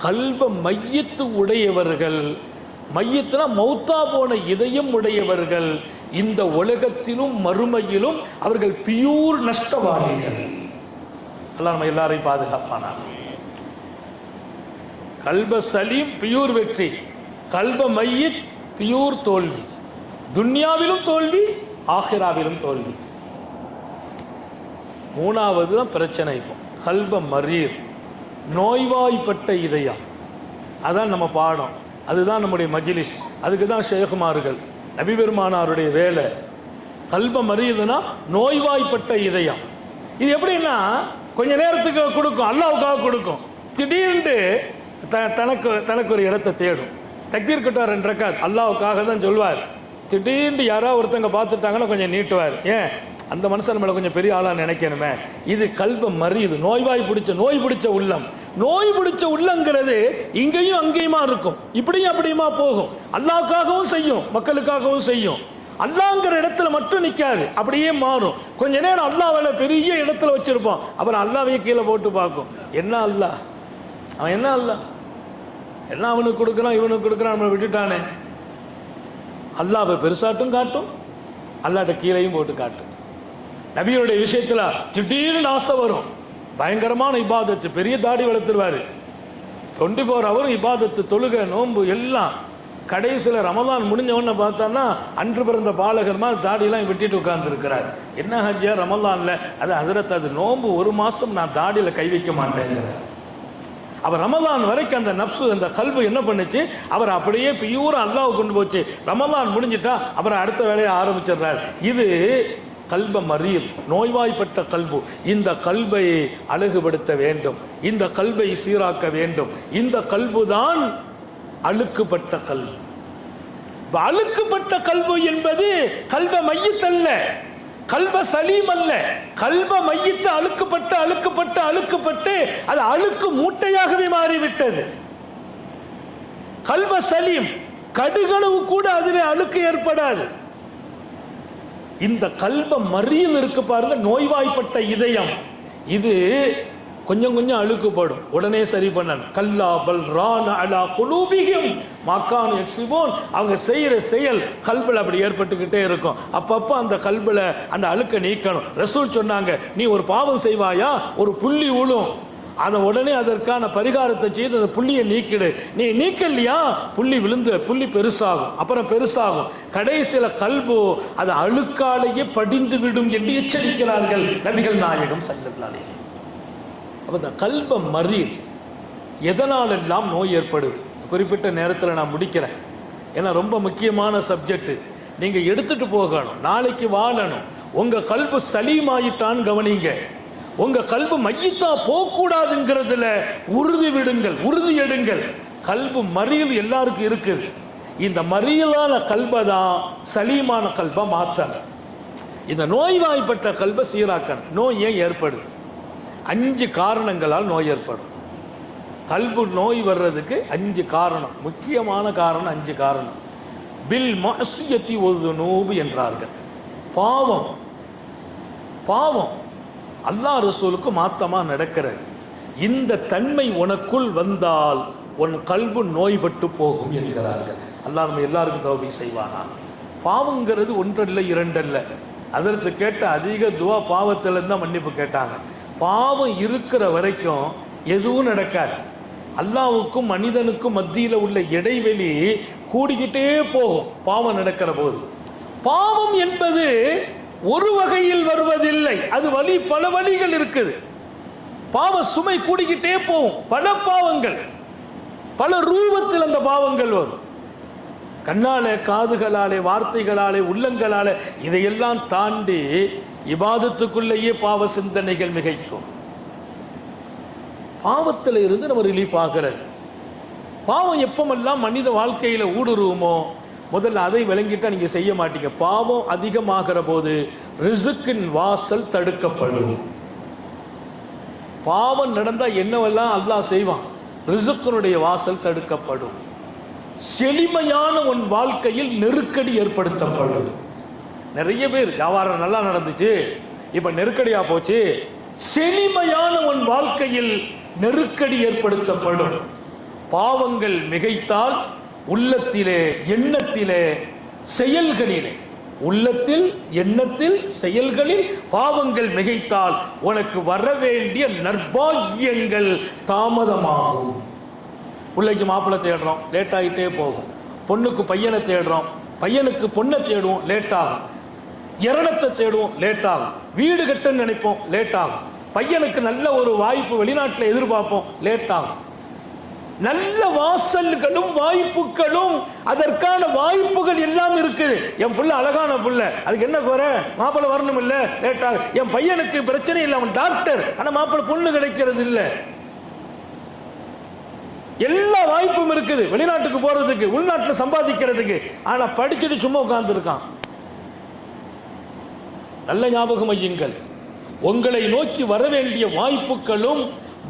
கல்ப மையத்து உடையவர்கள், மையத்துனா மௌத்தா போன இதயம் உடையவர்கள், இந்த உலகத்திலும் மறுமையிலும் அவர்கள் பியூர் நஷ்டவாதிகள். அல்லாஹ் நம்ம எல்லாரையும் பாதுகாப்பானா. கல்ப சலீம் பியூர் வெற்றி, கல்ப மையத் பியூர் தோல்வி. துன்யாவிலும் தோல்வி, ஆஹிராவிலும் தோல்வி. மூணாவது தான் பிரச்சனை. இப்போ கல்ப மரீர், நோய்வாய்ப்பட்ட இதயம். அதான் நம்ம பாடம், அதுதான் நம்முடைய மஜ்லிஸ், அதுக்கு தான் ஷேகுமார்கள் நபி பெருமானாருடைய வேலை. கல்ப மரீதுனா நோய்வாய்ப்பட்ட இதயம். இது எப்படின்னா கொஞ்ச நேரத்துக்கு கொடுக்கும், அல்லாவுக்காக கொடுக்கும். திடீர்னு தனக்கு ஒரு இடத்தை தேடும். தக்பீர் கட்டுவார் 2 ரக்காத், அல்லாவுக்காக தான் சொல்வார். திடீர்னு யாராவது ஒருத்தங்க பார்த்துட்டாங்கன்னா கொஞ்சம் நீட்டுவார். ஏன்? அந்த மனுஷன் மேலே கொஞ்சம் பெரிய ஆளாக நினைக்கணுமே. இது கல்ப மரீது, நோய் பிடிச்ச உள்ளம். நோய் பிடிச்ச உள்ளங்கிறது இங்கேயும் அங்கேயுமா இருக்கும், இப்படியும் அப்படியுமா போகும். அல்லாஹ்க்காகவும் செய்யும், மக்களுக்காகவும் செய்யும். அல்லாங்கிற இடத்துல மட்டும் நிற்காது, அப்படியே மாறும். கொஞ்ச நேரம் அல்லாஹ்வை பெரிய இடத்துல வச்சிருப்போம், அப்புறம் அல்லாவையே கீழே போட்டு பார்க்கும். என்ன அல்லாஹ், அவன் என்ன அல்லாஹ், என்ன அவனுக்கு கொடுக்குறான் இவனுக்கு கொடுக்குறான், நம்மளை விட்டுட்டானே. அல்லாஹ்வை பெருசாட்டும் காட்டும், அல்லாட்ட கீழையும் போட்டு காட்டும். நபியுடைய விஷயத்தில் திடீர்னு ஆசை வரும், பயங்கரமான இபாதத்து, பெரிய தாடி வளர்த்துருவார், 24 ஹவர் இபாதத்து, தொழுகை, நோன்பு எல்லாம். கடைசியில் ரமதான் முடிஞ்சவொன்னே பார்த்தான்னா அன்று பிறந்த பாலகர் மாதிரி தாடியெல்லாம் வெட்டிட்டு உட்கார்ந்துருக்கிறார். என்ன ஹஜ்ஜா ரமதானில்? அது ஹசரத், அது நோன்பு 1 மாதம் நான் தாடியில் கை வைக்க மாட்டேங்கிறேன். அவர் ரமதான் வரைக்கும் அந்த நப்சு, அந்த கல்பு என்ன பண்ணுச்சு, அவர் அப்படியே பியூரா அல்லாஹ் கொண்டு போச்சு. ரமதான் முடிஞ்சிட்டா அப்புறம் அடுத்த வேலையை ஆரம்பிச்சிடுறார். இது கல்ப மரீர், நோய்வாய்ப்பட்ட கல்பு. இந்த கல்பை அழகுபடுத்த வேண்டும், இந்த கல்பை சீராக்க வேண்டும். இந்த கல்பு தான் அழுக்குப்பட்ட கல்பு. அழுக்குப்பட்ட கல்பு என்பது கல்ப மையத்தல்ல, கல்ப சலீம் அல்ல. கல்ப மையத்து அழுக்குப்பட்டு அது அழுக்கு மூட்டையாகவே மாறிவிட்டது. கல்ப சலீம், கடுகளவு கூட அதிலே அழுக்கு ஏற்படாது. இந்த கல்ப மரீல் இருக்கு பாருங்க, நோய்வாய்ப்பட்ட இதயம். இது கொஞ்சம் கொஞ்சம் அழுக்குப்படும், உடனே சரி பண்ணணும். கல்லா பல் ரான அலா குலூபிஹிம் மாகான் யக்ஸிபூன், அவங்க செய்கிற செயல் கல்பில் அப்படி ஏற்பட்டுக்கிட்டே இருக்கும். அப்பப்போ அந்த கல்பில் அந்த அழுக்கை நீக்கணும். ரசூல் சொன்னாங்க, நீ ஒரு பாவம் செய்வாயா, ஒரு புள்ளி உழும், அதை உடனே அதற்கான பரிகாரத்தை செய்து அந்த புள்ளியை நீக்கிடு. நீ நீக்கலையா, புள்ளி விழுந்து புள்ளி பெருசாகும், அப்புறம் பெருசாகும், கடைசியில் கல்பு அது அழுக்காலேயே படிந்து விடும் என்று எச்சரிக்கிறார்கள் நபிகள் நாயகம் ஸல்லல்லாஹு அலைஹி வஸல்லம். அப்போ இந்த கல்ப மரீர் எதனாலெல்லாம் நோய் ஏற்படுது, குறிப்பிட்ட நேரத்தில் நான் முடிக்கிறேன், ஏன்னா ரொம்ப முக்கியமான சப்ஜெக்ட். நீங்கள் எடுத்துட்டு போகணும், நாளைக்கு வாழணும். உங்கள் கல்பு சலீமாயிட்டான்னு கவனிங்க. உங்கள் கல்பு மையத்தா போகக்கூடாதுங்கிறதுல உறுதி எடுங்கள். கல்பு மரீல் எல்லாருக்கும் இருக்குது. இந்த மரீலான கல்பை தான் சலீமான கல்பை மாற்றணும். இந்த நோய்வாய்ப்பட்ட கல்பை சீராக்கணும். நோய் ஏன் ஏற்படுது? 5 காரணங்களால் நோய் ஏற்படும். கல்பு நோய் வர்றதுக்கு 5 காரணம், முக்கியமான காரணம் 5 காரணம். பில் மஅசியத்தி வதுனூப் என்றார்கள். பாவம் அல்லாஹ் ரசூலுக்கு மாத்தமா நடக்கிறது. இந்த தன்மை உனக்குள் வந்தால் உன் கல்பு நோய்பட்டு போகும் என்கிறார்கள். அல்லாஹ் நம்ம எல்லாருக்கும் தௌபீக் செய்வானா. பாவங்கிறது 1 இல்லை 2 இல்லை. அதற்கு கேட்ட அதிக துவா பாவத்திலிருந்து தான் மன்னிப்பு கேட்டாங்க. பாவம் இருக்கிற வரைக்கும் எதுவும் நடக்காது. அல்லாஹ்வுக்கும் மனிதனுக்கும் மத்தியில் உள்ள இடைவெளி கூடிக்கிட்டே போகும் பாவம் நடக்கிற போது. பாவம் என்பது ஒரு வகையில் வருவதில்லை, அது பல வழிகள் இருக்குது. பாவ சுமை கூடிக்கிட்டே போகும். பல பாவங்கள், பல ரூபத்தில் அந்த பாவங்கள் வரும். கண்ணாலே, காதுகளாலே, வார்த்தைகளாலே, உள்ளங்களாலே, இதையெல்லாம் தாண்டி இபாதத்துக்குள்ளேயே பாவ சிந்தனைகள் மிகைக்கும். பாவத்தில் இருந்து நம்ம ரிலீஃப் ஆகிறது. பாவம் எப்பமெல்லாம் மனித வாழ்க்கையில் ஊடுருவுமோ முதல்ல அதை விளங்கிட்டா நீங்கள் செய்ய மாட்டீங்க. பாவம் அதிகமாகிற போது ரிசுக்கின் வாசல் தடுக்கப்படும். பாவம் நடந்தால் என்னவெல்லாம் அல்லாஹ் செய்வான், ரிசுக்கினுடைய வாசல் தடுக்கப்படும். செழிமையான உன் வாழ்க்கையில் நெருக்கடி ஏற்படுத்தப்படும். நிறைய பேர் வியாபாரம் நல்லா நடந்துச்சு, இப்போ நெருக்கடியாக போச்சு. செழிமையான உன் வாழ்க்கையில் நெருக்கடி ஏற்படுத்தப்படும். பாவங்கள் மிகைத்தால் உள்ளத்திலே, எண்ணத்திலே, செயல்களிலே, உள்ளத்தில், எண்ணத்தில், செயல்களில் பாவங்கள் மிகைத்தால் உனக்கு வர வேண்டிய நற்பாகியங்கள் தாமதமாகும். பிள்ளைக்கு மாப்பிள்ளை தேடுறோம், லேட் ஆகிட்டே போகும். பொண்ணுக்கு பையனை தேடுறோம், பையனுக்கு பொண்ணை தேடுவோம், லேட் ஆகும். இரணத்தை தேடுவோம், லேட் ஆகும். வீடு கட்டன்னு நினைப்போம், லேட் ஆகும். பையனுக்கு நல்ல ஒரு வாய்ப்பு வெளிநாட்டில் எதிர்பார்ப்போம், லேட் ஆகும். நல்ல வாசல்களும் வாய்ப்புகளும் அதற்கான வாய்ப்புகள் எல்லாம் இருக்குது. என் புள்ள அழகான புள்ள, அதுக்கு என்ன குறை? மாப்பிள்ளை வரணும் இல்லை, லேட் ஆகும். என் பையனுக்கு பிரச்சனை இல்லை, அவன் டாக்டர், ஆனால் மாப்பிள்ளை பொண்ணு கிடைக்கிறது இல்லை. எல்லா வாய்ப்பும் இருக்குது வெளிநாட்டுக்கு போறதுக்கு, உள்நாட்டில் சம்பாதிக்கிறதுக்கு. ஆனா படிச்சுட்டு சும்மா உட்கார்ந்து இருக்கான். நல்ல ஞாபகம் வையுங்கள், உங்களை நோக்கி வர வேண்டிய வாய்ப்புகளும்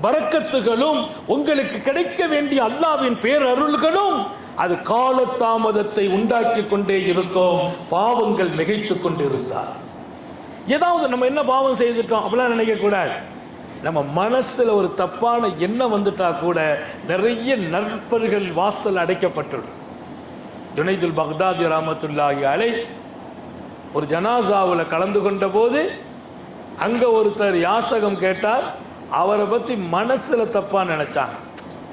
பரக்கத்துகளும் உங்களுக்கு கிடைக்க வேண்டிய அல்லாஹ்வின் பேரருள்களும் அது காலதாமதத்தை உண்டாக்கி கொண்டே இருக்கும். பாவங்கள் மிகைத்துக் கொண்டிருந்தார். ஏதாவது நம்ம என்ன பாவம் செய்துட்டோம் அப்படிலாம் நினைக்க கூடாது. நம்ம மனசுல ஒரு தப்பான எண்ணம் வந்துட்டா கூட நிறைய நற்பர்கள் வாசல் அடைக்கப்பட்டுடும். ஜுனைதுல் பக்தாதி ரஹ்மத்துல்லாஹி அலைஹ் ஒரு ஜனாசாவில் கலந்து கொண்ட போது அங்க ஒருத்தர் யாசகம் கேட்டார். அவரை பற்றி மனசில் தப்பாக நினச்சாங்க.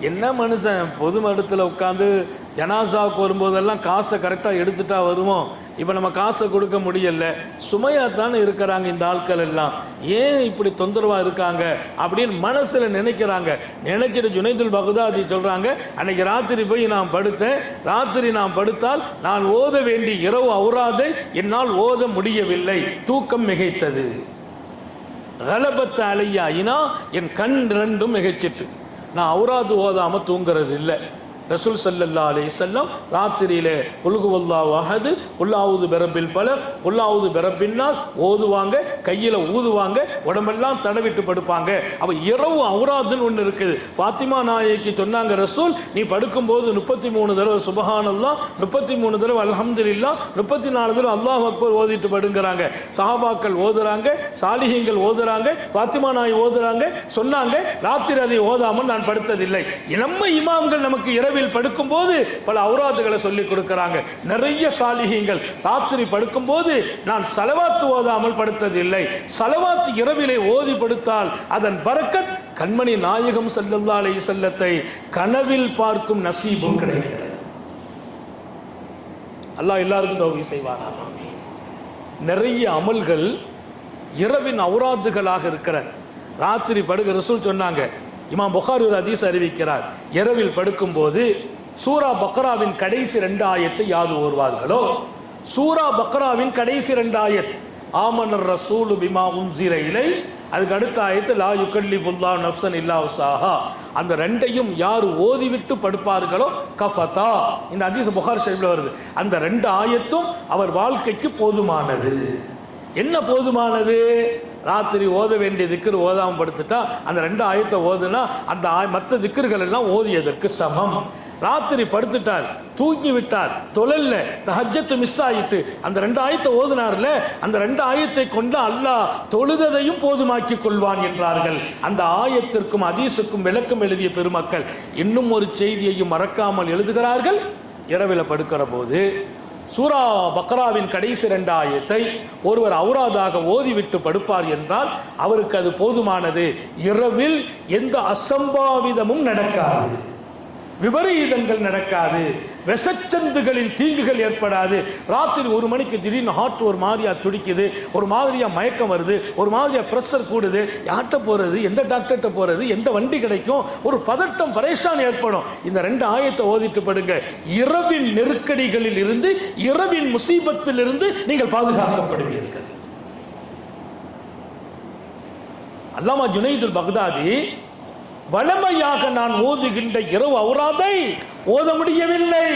என்ன மனுஷன் பொது மடத்தில் உட்காந்து ஜனாசாவுக்கு வரும்போதெல்லாம் காசை கரெக்டாக எடுத்துட்டா வருவோம், இப்போ நம்ம காசை கொடுக்க முடியல, சுமையாக தானே இருக்கிறாங்க இந்த ஆட்கள் எல்லாம், ஏன் இப்படி தொந்தரவாக இருக்காங்க அப்படின்னு மனசில் நினைக்கிறாங்க. நினைச்சிட்டு ஜுனைதுல் பக்தாதி சொல்கிறாங்க, அன்னைக்கு ராத்திரி போய் நான் படுத்தேன். ராத்திரி நான் படுத்தால் நான் ஓத வேண்டிய இரவு அவுராதை என்னால் ஓத முடியவில்லை, தூக்கம் மிகைத்தது. கலபத்த அலையாயினா, என் கண் ரெண்டும் மிகைச்சிட்டு நான் அவுராது ஓதாமல் தூங்குறது இல்லை. ரசூல் ஸல்லல்லாஹு அலைஹி வஸல்லம் ராத்திரியிலே குல் ஹுவல்லாஹு அஹத், குல் அஊது பிரப்பில் ஃபலக், குல் அஊது பிரப்பின் நாஸ் ஓதுவாங்க, கையில் ஊதுவாங்க, உடம்பெல்லாம் தடவிட்டு படுப்பாங்க. அப்போ இரவு அவுராதுன்னு ஒன்று இருக்குது. ஃபாத்திமா நாயகி சொன்னாங்க, ரசூல் நீ படுக்கும்போது 33 தடவை சுபஹானல்லாஹ், 33 தடவை அல்ஹம்துலில்லாஹ், 34 தடவை அல்லாஹ் அக்பர் ஓதிட்டு படுங்கிறாங்க. சஹாபாக்கள் ஓதுறாங்க, சாலிஹீங்கள் ஓதுறாங்க, ஃபாத்திமா நாயகி ஓதுறாங்க. சொன்னாங்க, ராத்திரி அதை ஓதாமல் நான் படுத்ததில்லை. நம்ம இமாம்கள் நமக்கு இரவில் படுக்கும்போது பல அவுராதுகளை சொல்லிக் கொடுக்கிறாங்க. நிறைய சாலிஹீங்கள் ராத்திரி படுக்கும்போது நான் ஸலவாத் ஓதாமல் படுத்ததில்லை. ஸலவாத் இரவிலே ஓதி படுத்தால் அதன் பரக்கத் கண்மணி நாயகம் ஸல்லல்லாஹு அலைஹி வஸல்லத்தை கனவில் பார்க்கும் நசீபும் கிடைக்கிறது. அல்லாஹ் எல்லாருக்கும் தௌஃபீக் செய்வானா. நிறைய அமல்கள் இரவின் அவுராதுகளாக இருக்கிற ராத்திரி படுக்க ரசூல் சொன்னாங்க. இமாம் புகாரி ஒரு ஹதீஸ் அறிவிக்கிறார், இரவில் படுக்கும்போது சூரா பக்ராவின் கடைசி 2 ஆயத்தை யாது ஓர்வார்களோ, சூரா பக்ராவின் கடைசி 2 ஆயத் ஆமனர் ரசூலு பிமா உன்ஸில இலை, அதுக்கு அடுத்த ஆயத்து லா யுகல்லிஃபுல்லாஹு நஃப்ஸன் இல்லா வஸாஹா, அந்த ரெண்டையும் யார் ஓதிவிட்டு படுப்பார்களோ கஃபதா. இந்த ஹதீஸ் புகாரி ஷரீஃப்ல வருது. அந்த 2 ஆயத்தும் அவர் வாழ்க்கைக்கு போதுமானது. என்ன போதுமானது? ராத்திரி ஓத வேண்டிய திக்ர் ஓதாமல் படுத்துட்டா அந்த 2 ஆயத்தை ஓதுனா அந்த மற்ற திக்ர்கள் எல்லாம் ஓதியதற்கு சமம். ராத்திரி படுத்துட்டார், தூங்கி விட்டார், தொழல்ல, தஹஜ்ஜத் மிஸ் ஆயிட்டு, அந்த 2 ஆயத்தை ஓதுனார்ல, அந்த 2 ஆயத்தை கொண்டு அல்லாஹ் தொழுததையும் போதுமாக்கி கொள்வான் என்றார்கள். அந்த ஆயத்திற்கும் ஹதீஸுக்கும் விளக்கம் எழுதிய பெருமக்கள் இன்னும் ஒரு செய்தியையும் மறக்காமல் எழுதுகிறார்கள். இரவில் படுக்கிற போது சூரா பக்ராவின் கடைசி 2 ஆயத்தை ஒருவர் அவுராதாக ஓதிவிட்டு படுப்பார் என்றால் அவருக்கு அது போதுமானது. இரவில் எந்த அசம்பாவிதமும் நடக்காது, விபரீதங்கள் நடக்காது, விஷச்சந்துகளின் தீங்குகள் ஏற்படாது. ராத்திரி 1 மணிக்கு திடீர்னு ஹார்ட் ஒரு மாதிரியா துடிக்குது, ஒரு மாதிரியா மயக்கம் வருது, ஒரு மாதிரியா ப்ரெஷர் கூடுது, யார்கிட்ட போகிறது, எந்த டாக்டர்கிட்ட போகிறது, எந்த வண்டி கிடைக்கும், ஒரு பதட்டம் பரேஷான் ஏற்படும். இந்த 2 ஆயத்தை ஓதிட்டு படுங்க. இரவின் நெருக்கடிகளில் இருந்து, இரவின் முசீபத்தில் இருந்து நீங்கள் பாதுகாக்கப்படுவீர்கள். அல்லாமா ஜுனைதுல் பக்தாதி வளமையாக நான் ஓதுகின்ற இரவு அவுராதை ஓத முடியவில்லை.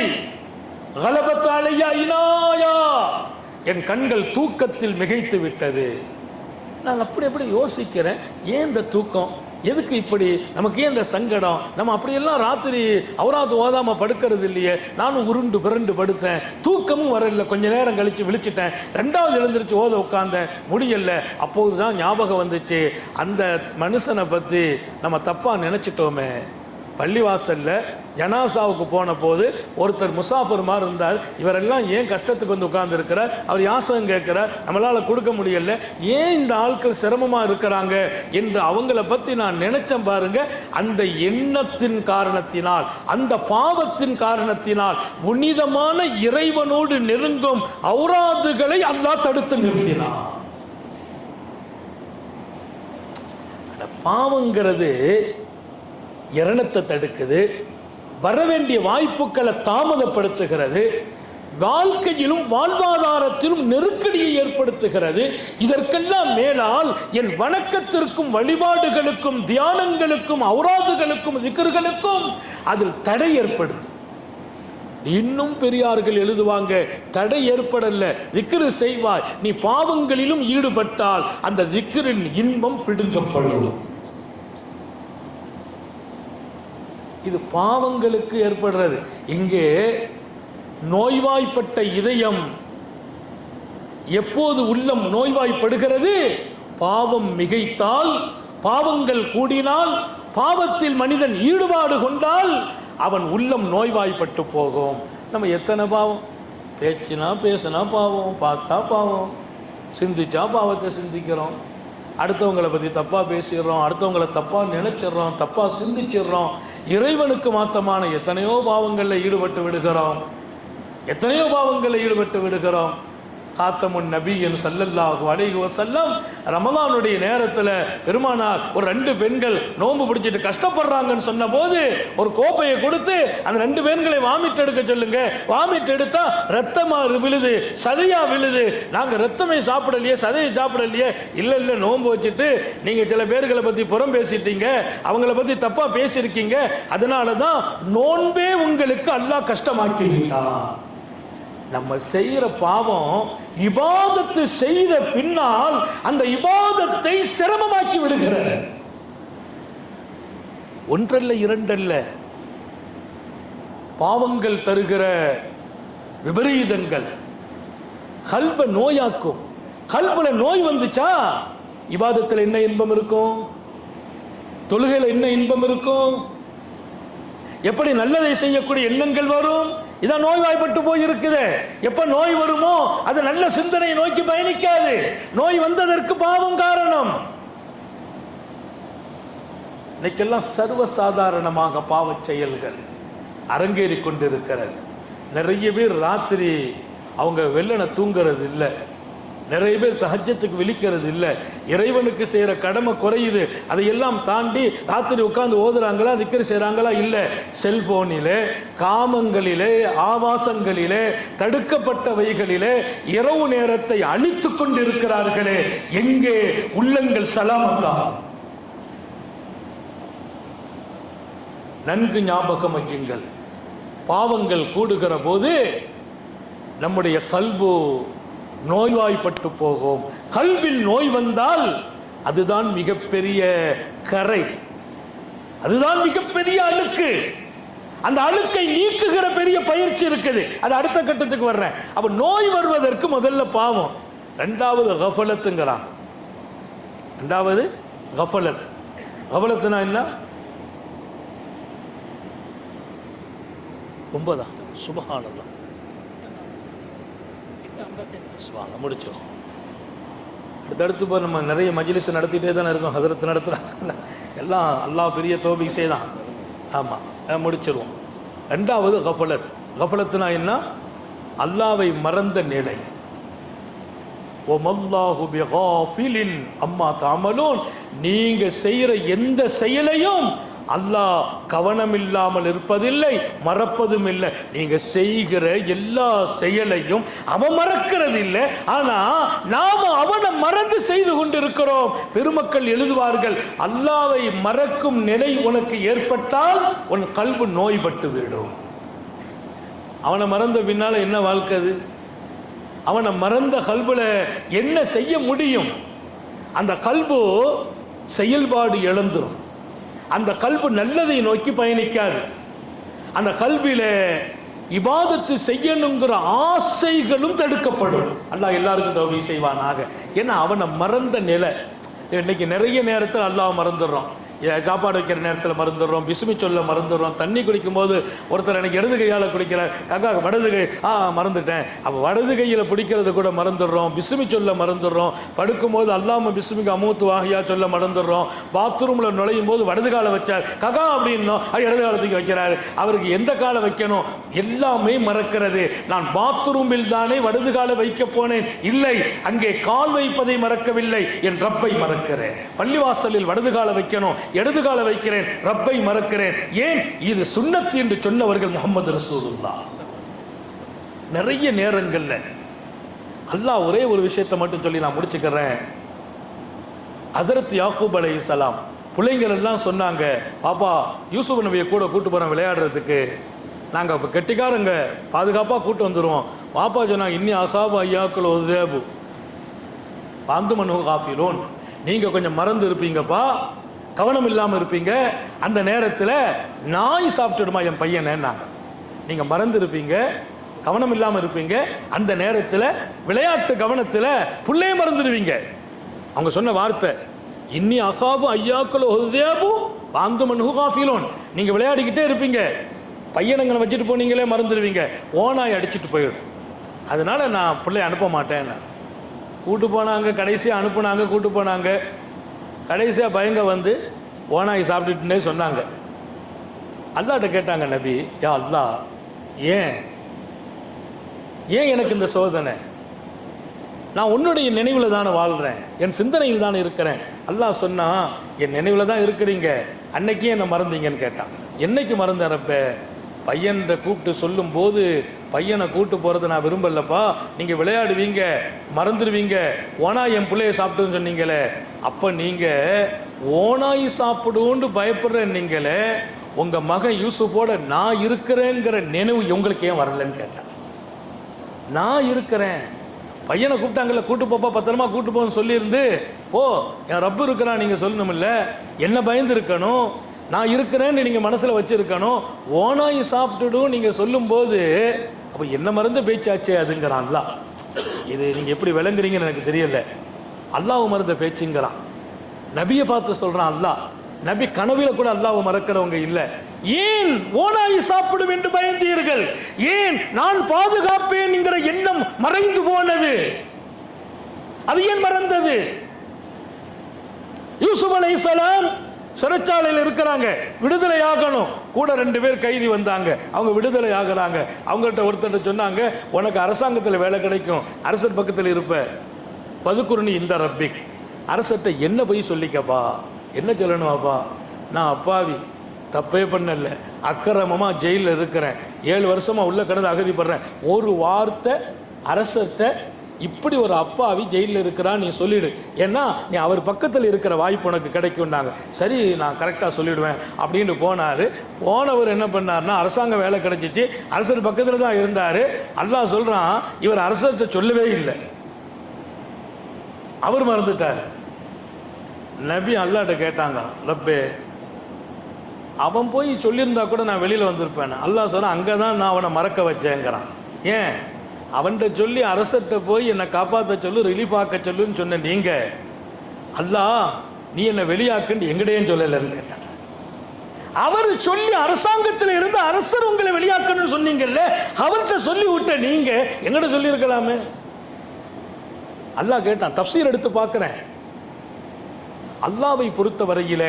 கலபத் அலையா இனாயா, என் கண்கள் தூக்கத்தில் மிகைத்து விட்டது. நான் அப்படி யோசிக்கிறேன், ஏன் இந்த தூக்கம், எதுக்கு இப்படி, நமக்கு ஏன் இந்த சங்கடம், நம்ம அப்படியெல்லாம் ராத்திரி அவுராது ஓதாமல் படுக்கிறது இல்லையே. நானும் உருண்டு பிறண்டு படுத்தேன், தூக்கமும் வரல, கொஞ்ச நேரம் கழித்து விழிச்சிட்டேன், 2வது எழுந்திரிச்சு ஓத உட்கார்ந்தேன், முடியல. அப்போது தான் ஞாபகம் வந்துச்சு, அந்த மனுஷனை பற்றி நம்ம தப்பாக நினச்சிட்டோமே. பள்ளிவாசலில் ஜனாசாவுக்கு போன போது ஒருத்தர் முசாஃபர் மாதிரி இருந்தார். இவரெல்லாம் ஏன் கஷ்டத்துக்கு வந்து உட்கார்ந்துருக்கிறார், அவர் யாசகம் கேட்குறார், நம்மளால் கொடுக்க முடியல, ஏன் இந்த ஆட்கள் சிரமமாக இருக்கிறாங்க என்று அவங்கள பற்றி நான் நினைச்சேன் பாருங்க. அந்த எண்ணத்தின் காரணத்தினால், அந்த பாவத்தின் காரணத்தினால் புனிதமான இறைவனோடு நெருங்கும் அவுராதுகளை அல்லாஹ் தடுத்து நிறுத்தினான். பாவங்கிறது இரணத்தை தடுக்குது, வர வேண்டிய வாய்ப்புகளை தாமதப்படுத்துகிறது, வாழ்க்கையிலும் வாழ்வாதாரத்திலும் நெருக்கடியை ஏற்படுத்துகிறது. இதற்கெல்லாம் மேலால் என் வணக்கத்திற்கும் வழிபாடுகளுக்கும் தியானங்களுக்கும் ஔராதுகளுக்கும் திக்ர்களுக்கும் அதில் தடை ஏற்படுது. இன்னும் பெரியார்கள் எழுதுவாங்க, தடை ஏற்படல, திக்ரு செய்வாய், நீ பாவங்களிலும் ஈடுபட்டால் அந்த திக்ரின் இன்பம் பிடுங்கப்படும். இது பாவங்களுக்கு ஏற்படுறது. இங்கே நோய்வாய்ப்பட்ட இதயம் எப்போது உள்ளம் நோய்வாய்ப்படுகிறது? பாவம் மிகைத்தால், பாவங்கள் கூடினால், பாவத்தில் மனிதன் ஈடுபாடு கொண்டால் அவன் உள்ளம் நோய்வாய்ப்பட்டு போகும். நம்ம எத்தனை பாவம், பேச்சுனா பேசுனா பாவம், பார்த்தா பாவம், சிந்திச்சா பாவத்தை சிந்திக்கிறோம், அடுத்தவங்களை பற்றி தப்பாக பேசிடுறோம், அடுத்தவங்களை தப்பாக நினைச்சிடுறோம், தப்பாக சிந்திச்சிடுறோம், இறைவனுக்கு மாத்தமான எத்தனையோ பாவங்களில் ஈடுபட்டு விடுகிறோம், எத்தனையோ பாவங்களில் ஈடுபட்டு விடுகிறோம். காத்தமுன் நபியின் ஸல்லல்லாஹு அலைஹி வஸல்லம் ரமலானுடைய நேரத்தில் பெருமானார் ஒரு 2 பெண்கள் நோன்பு பிடிச்சிட்டு கஷ்டப்படுறாங்கன்னு சொன்ன போது ஒரு கோப்பையை கொடுத்து அந்த 2 பெண்களை வாமிட் எடுக்க சொல்லுங்க, வாமிட் எடுத்தா ரத்தமா விழுது, சதையா விழுது, நாங்கள் ரத்தமே சாப்பிடலையே, சதையை சாப்பிடலையே. இல்லை நோன்பு வச்சுட்டு நீங்கள் சில பேர்களை பற்றி புறம் பேசிட்டீங்க, அவங்கள பற்றி தப்பாக பேசியிருக்கீங்க, அதனால தான் நோன்பே உங்களுக்கு அல்லாஹ் கஷ்டமாக்கிட்டான். நம்ம செய்கிற பாவம் இபாதத்து செய்த பின்னால் அந்த இபாதத்தை சிரமமாக்கி விடுகிறது. ஒன்றல்ல இரண்டல்ல, பாவங்கள் தருகிற விபரீதங்கள் கல்ப நோயாக்கும். கல்புல நோய் வந்துச்சா இபாதத்தில் என்ன இன்பம் இருக்கும்? தொழுகையில் என்ன இன்பம் இருக்கும்? எப்படி நல்லதை செய்யக்கூடிய எண்ணங்கள் வரும்? இதான் நோய்வாய்ப்பட்டு போய் இருக்குது. எப்ப நோய் வருமோ அது நல்ல சிந்தனை நோக்கி பயணிக்காது. நோய் வந்ததற்கு பாவம் காரணம். இன்னைக்கெல்லாம் சர்வசாதாரணமாக பாவ செயல்கள் அரங்கேறி கொண்டிருக்கிறது. நிறைய பேர் ராத்திரி அவங்க வெள்ளனை தூங்குறது இல்லை, நிறைய பேர் தஹஜ்ஜத்துக்கு விழிக்கிறது இல்லை, இறைவனுக்கு செய்கிற கடமை குறையுது, அதையெல்லாம் தாண்டி ராத்திரி உட்காந்து ஓதுறாங்களா, திக்ர் செய்கிறாங்களா? இல்லை, செல்போனிலே, காமங்களிலே, ஆபாசங்களிலே, தடுக்கப்பட்டவைகளிலே இரவு நேரத்தை அழித்து கொண்டிருக்கிறார்களே. எங்கே உள்ளங்கள் சலாமத்தா? நன்கு ஞாபகம் வையுங்கள், பாவங்கள் கூடுகிற போது நம்முடைய கல்பு நோய்வாய்ப்பட்டு போகும். கல்வில் நோய் வந்தால் அதுதான் மிகப்பெரிய கரை, அதுதான் மிகப்பெரிய அழுக்கு. அந்த அழுக்கை நீக்குகிற பெரிய பயிற்சி இருக்குது. அது அடுத்த கட்டத்துக்கு வர்றேன். அப்ப நோய் வருவதற்கு முதல்ல பாவம், ரெண்டாவது கஃபலத்துங்கிறான். ரெண்டாவது கஃபலத். கஃபலத்துனா என்ன? 9 சுப்ஹானல்லாஹ் முடிச்சோம். அடுத்தடுத்து இப்போ நம்ம நிறைய மஜ்லிஸ் நடத்திட்டே தானே இருக்கோம், ஹதரத் நடத்துகிறாங்க எல்லாம், அல்லாஹ் பெரிய தௌபீக் செய்தான். ஆமாம், முடிச்சிருவோம். ரெண்டாவது கஃபலத். கஃபலத்துனா என்ன? அல்லாவை மறந்த நிலை. ஒமல்லாஹு பிகாஃபிலின் அம்மா தஅமலூன். நீங்க செய்கிற எந்த செயலையும் அல்லாஹ் கவனம் இல்லாமல் இருப்பதில்லை, மறப்பதும் இல்லை. நீங்க செய்கிற எல்லா செயலையும் அவன் மறக்கிறது இல்லை, ஆனா நாம அவனை மறந்து செய்து கொண்டிருக்கிறோம். பெருமக்கள் எழுதுவார்கள், அல்லாவை மறக்கும் நிலை உனக்கு ஏற்பட்டால் உன் கல்பு நோய்பட்டு விடும். அவனை மறந்த பின்னால என்ன வாழ்க்கை அது? அவனை மறந்த கல்புல என்ன செய்ய முடியும்? அந்த கல்பு செயல்பாடு இழந்துரும். அந்த கல்பு நல்லதை நோக்கி பயணிக்காது. அந்த கல்வியில இபாதத்து செய்யணுங்கிற ஆசைகளும் தடுக்கப்படும். அல்லாஹ் எல்லாருக்கும் தௌபீக் செய்வானாக. ஏன்னா அவனை மறந்த நிலை. இன்னைக்கு நிறைய நேரத்தில் அல்லாஹ் மறந்துடுறோம். சாப்பாடு வைக்கிற நேரத்தில் மறந்துடுறோம், பிசுமி சொல்ல மறந்துடுறோம். தண்ணி குடிக்கும்போது ஒருத்தர் எனக்கு இடது கையால் குடிக்கிறார், அக்கா வடது கை மறந்துட்டேன், அப்போ வடது கையில் பிடிக்கிறது கூட மறந்துடுறோம், பிசுமி சொல்ல மறந்துடுறோம். படுக்கும்போது அல்லாம பிசுமிக்கு அமூத்து வாகியா சொல்ல மறந்துடுறோம். பாத்ரூமில் நுழையும் போது வடது காலை வச்சார் கக்கா அப்படின்னோம், இடது காலத்துக்கு வைக்கிறாரு. அவருக்கு எந்த காலை வைக்கணும் எல்லாமே மறக்கிறது. நான் பாத்ரூமில் தானே வடது காலை வைக்க போனேன், இல்லை, அங்கே கால் வைப்பதை மறக்கவில்லை, என் ரப்பை மறக்கிறேன். பள்ளிவாசலில் வடது காலை வைக்கணும், இடது கால வைக்கிறேன், ரப்பை மறக்கிறேன். ஏன்? இது சுன்னத் என்று சொன்னவர்கள் முஹம்மது ரசூலுல்லாஹ். நிறைய நேரங்கள்ல அல்லாஹ் ஒரே ஒரு விஷயத்தை மட்டும் சொல்லி நான் முடிச்சுக்கிறேன். ஹஸரத் யாக்கூப் அலைஹிஸ்ஸலாம் பிள்ளைங்கள் எல்லாம் சொன்னாங்க, பாப்பா யூசுப் நபியை கூட கூட்டு போறோம் விளையாடுறதுக்கு, நாங்கள் இப்போ கெட்டிக்காரங்க பாதுகாப்பாக கூட்டு வந்துடுவோம். பாப்பா சொன்னாங்க, இன்னி அசாபு ஐயாக்குள் ஒதேபு பாந்து மனு காஃபிலோன், நீங்கள் கொஞ்சம் மறந்து இருப்பீங்கப்பா, கவனம் இல்லாமல் இருப்பீங்க, அந்த நேரத்தில் நாய் சாப்பிட்டுடுமா என் பையனேன்னாங்க. நீங்கள் மறந்து இருப்பீங்க, கவனம் இல்லாமல் இருப்பீங்க, அந்த நேரத்தில் விளையாட்டு கவனத்தில் புள்ளையே மறந்துடுவீங்க. அவங்க சொன்ன வார்த்தை இன்னி அகாபு ஐயாக்கள் ஒதேபு பாந்து மனு காஃபிலோன், நீங்கள் விளையாடிக்கிட்டே இருப்பீங்க, பையனங்களை வச்சுட்டு போனீங்களே மறந்துடுவீங்க, ஓனாய் அடிச்சுட்டு போயிடும், அதனால நான் பிள்ளைய அனுப்ப மாட்டேன். கூட்டு போனாங்க, கடைசியாக அனுப்புனாங்க, கூட்டு போனாங்க, கடைசியாக பயங்க வந்து ஓனாய் சாப்பிட்டுட்டுனே சொன்னாங்க. அல்லாஹ்ட்ட கேட்டாங்க நபி, யா அல்லாஹ், ஏன் எனக்கு இந்த சோதனை? நான் உன்னுடைய நினைவில் தானே வாழ்கிறேன், என் சிந்தனையில் தானே இருக்கிறேன். அல்லாஹ் சொன்னா, என் நினைவில் தான் இருக்கிறீங்க, அன்னைக்கே என்னை மறந்தீங்கன்னு கேட்டான். என்னைக்கு மறந்தேன் ரப்பே? பையன்கிட்ட கூப்பிட்டு சொல்லும் போது பையனை கூப்பிட்டு போகிறத நான் விரும்பலப்பா, நீங்கள் விளையாடுவீங்க மறந்துடுவீங்க, ஓனாய் என் பிள்ளைய சாப்பிட்டுன்னு சொன்னீங்களே, அப்போ நீங்கள் ஓனாய் சாப்பிடுவோன்னு பயப்படுற நீங்களே, உங்கள் மகன் யூசுஃபோட நான் இருக்கிறேங்கிற நினைவு உங்களுக்கு ஏன் வரலன்னு கேட்டேன். நான் இருக்கிறேன், பையனை கூப்பிட்டாங்கல்ல, கூட்டு போப்பா பத்திரமா கூட்டு போன்னு சொல்லியிருந்து, ஓ என் ரப்பு இருக்கிறான் நீங்கள் சொல்லணுமில்ல, என்ன பயந்து இருக்கணும், நான் இருக்கிறேன்னு நீங்கள் மனசில் வச்சுருக்கணும். ஓனாய் சாப்பிட்டுடும் நீங்கள் சொல்லும்போது அப்போ என்ன மறந்து பேச்சாச்சே அதுங்கிறான் அல்லாஹ். இது நீங்கள் எப்படி விளங்குறீங்கன்னு எனக்கு தெரியல. அல்லாஹ் மறந்த பேச்சுங்கிறான். நபியை பார்த்து சொல்கிறான் அல்லாஹ். நபி கனவில கூட அல்லாஹ் மறக்கிறவங்க இல்லை. ஏன் ஓனாய் சாப்பிடும் என்று பயந்தீர்கள்? ஏன் நான் பாதுகாப்பேன் என்கிற எண்ணம் மறைந்து போனது? அது ஏன் மறந்தது? யூசுப் அலைஹிஸ்ஸலாம் சிறைச்சாலையில் இருக்கிறாங்க, விடுதலை ஆகணும். கூட 2 பேர் கைதி வந்தாங்க, அவங்க விடுதலை ஆகிறாங்க. அவங்கள்ட்ட ஒருத்தர் சொன்னாங்க, உனக்கு அரசாங்கத்தில் வேலை கிடைக்கும், அரசர் பக்கத்தில் இருப்ப, பதுக்குருணி இந்த ரப்பிக், அரசர்கிட்ட என்ன போய் சொல்லிக்கப்பா, என்ன சொல்லணுமாப்பா, நான் அப்பாவி, தப்பே பண்ணல, அக்கிரமமாக ஜெயிலில் இருக்கிறேன், 7 வருஷமாக உள்ள கிடந்து அகதிப்படுறேன், ஒரு வார்த்தை அரசர்கிட்ட இப்படி ஒரு அப்பாவி ஜெயிலில் இருக்கிறான் நீ சொல்லிடு, ஏன்னா நீ அவர் பக்கத்தில் இருக்கிற வாய்ப்பு உனக்கு கிடைக்கும்னாங்க. சரி நான் கரெக்டாக சொல்லிவிடுவேன் அப்படின்னு போனார். போனவர் என்ன பண்ணார்னா, அரசாங்க வேலை கிடைச்சிச்சு, அரசர் பக்கத்தில் தான் இருந்தார். அல்லாஹ் சொல்கிறான், இவர் அரசர்கிட்ட சொல்லவே இல்லை, அவர் மறந்துட்டார். நபி அல்லாஹ்ட்ட கேட்டாங்க, ரப்பே அவன் போய் சொல்லியிருந்தா கூட நான் வெளியில் வந்திருப்பேன். அல்லாஹ் சொன்னால் அங்கே தான் நான் அவனை மறக்க வச்சேங்கிறான். ஏன்? அவன்கிட்ட சொல்லி அரசர்கிட்ட போய் என்னை காப்பாற்ற சொல்லு, ரிலீஃப் ஆக்க சொல்லுன்னு சொன்ன நீங்கள், அல்லாஹ் நீ என்னை வெளியாக்குன்னு எங்கடையும் சொல்லலைன்னு கேட்டான். அவர் சொல்லி அரசாங்கத்தில் இருந்து அரசர் உங்களை வெளியாக்கணும்னு சொன்னீங்கல்ல, அவர்கிட்ட சொல்லி விட்ட நீங்க எங்கிட்ட சொல்லி இருக்கலாமே. அல்லாஹ் கேட்டான். தஃப்சீர் எடுத்து பார்க்கிறேன். அல்லாஹ்வை பொறுத்த வரையில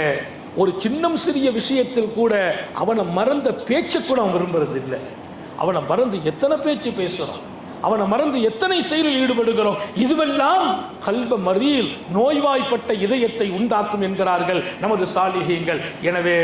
ஒரு சின்னம் சிறிய விஷயத்தில் கூட அவனை மறந்த பேச்சை கூட அவன் விரும்புறது இல்லை. அவனை மறந்து எத்தனை பேச்சு பேசுறோம், அவனை மறந்து எத்தனை செயலில் ஈடுபடுகிறோம். இதுவெல்லாம் கல்ப மரீல், நோய்வாய்ப்பட்ட இதயத்தை உண்டாக்கும் என்கிறார்கள் நமது சாலிஹீங்கள். எனவே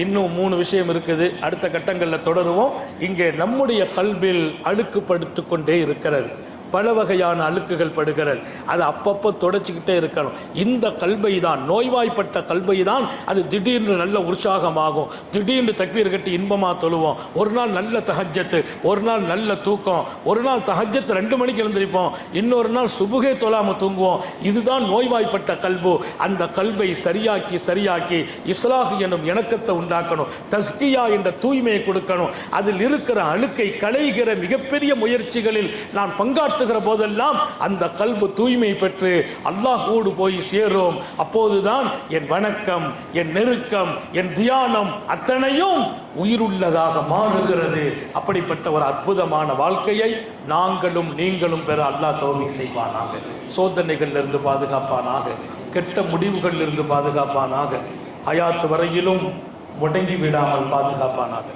இன்னும் 3 விஷயம் இருக்குது, அடுத்த கட்டங்களில் தொடருவோம். இங்கே நம்முடைய கல்பில் அழுக்குப்படுத்து கொண்டே இருக்கிறது, பல வகையான அழுக்குகள் படுகிறது, அது அப்பப்போ தொடச்சிக்கிட்டே இருக்கணும். இந்த கல்பை தான், நோய்வாய்ப்பட்ட கல்பை தான், அது திடீர்னு நல்ல உற்சாகமாகும், திடீர்னு தக்பீர் கட்டி இன்பமாக தொழுவோம், ஒரு நாள் நல்ல தஹஜ்ஜத்து, ஒரு நாள் நல்ல தூக்கம், ஒரு நாள் தஹஜ்ஜத் 2 மணிக்கு எழுந்திருப்போம், இன்னொரு நாள் சுபுகே தொழாமல் தூங்குவோம். இதுதான் நோய்வாய்ப்பட்ட கல்பு. அந்த கல்பை சரியாக்கி இஸ்லாஹ் எனும் இணக்கத்தை உண்டாக்கணும், தஸ்கியா என்ற தூய்மையை கொடுக்கணும். அதில் இருக்கிற அழுக்கை களைகிற மிகப்பெரிய முயற்சிகளில் நான் பங்காற்ற காட்டுகிற போதெல்லாம் அந்த கல்பு தூய்மை பெற்று அல்லாஹ்வோடு போய் சேரும். அப்போதுதான் என் வணக்கம், என் நெருக்கம், என் தியானம் அத்தனையும் உயிருள்ளதாக மாறுகிறது. அப்படிப்பட்ட ஒரு அற்புதமான வாழ்க்கையை நாங்களும் நீங்களும் பெற அல்லாஹ் தௌஃபீக் செய்வானாக. சோதனைகளில் இருந்து பாதுகாப்பானாக, கெட்ட முடிவுகளில் இருந்து பாதுகாப்பானாக, ஹயாத் வரையிலும் முடங்கி விடாமல் பாதுகாப்பானாக.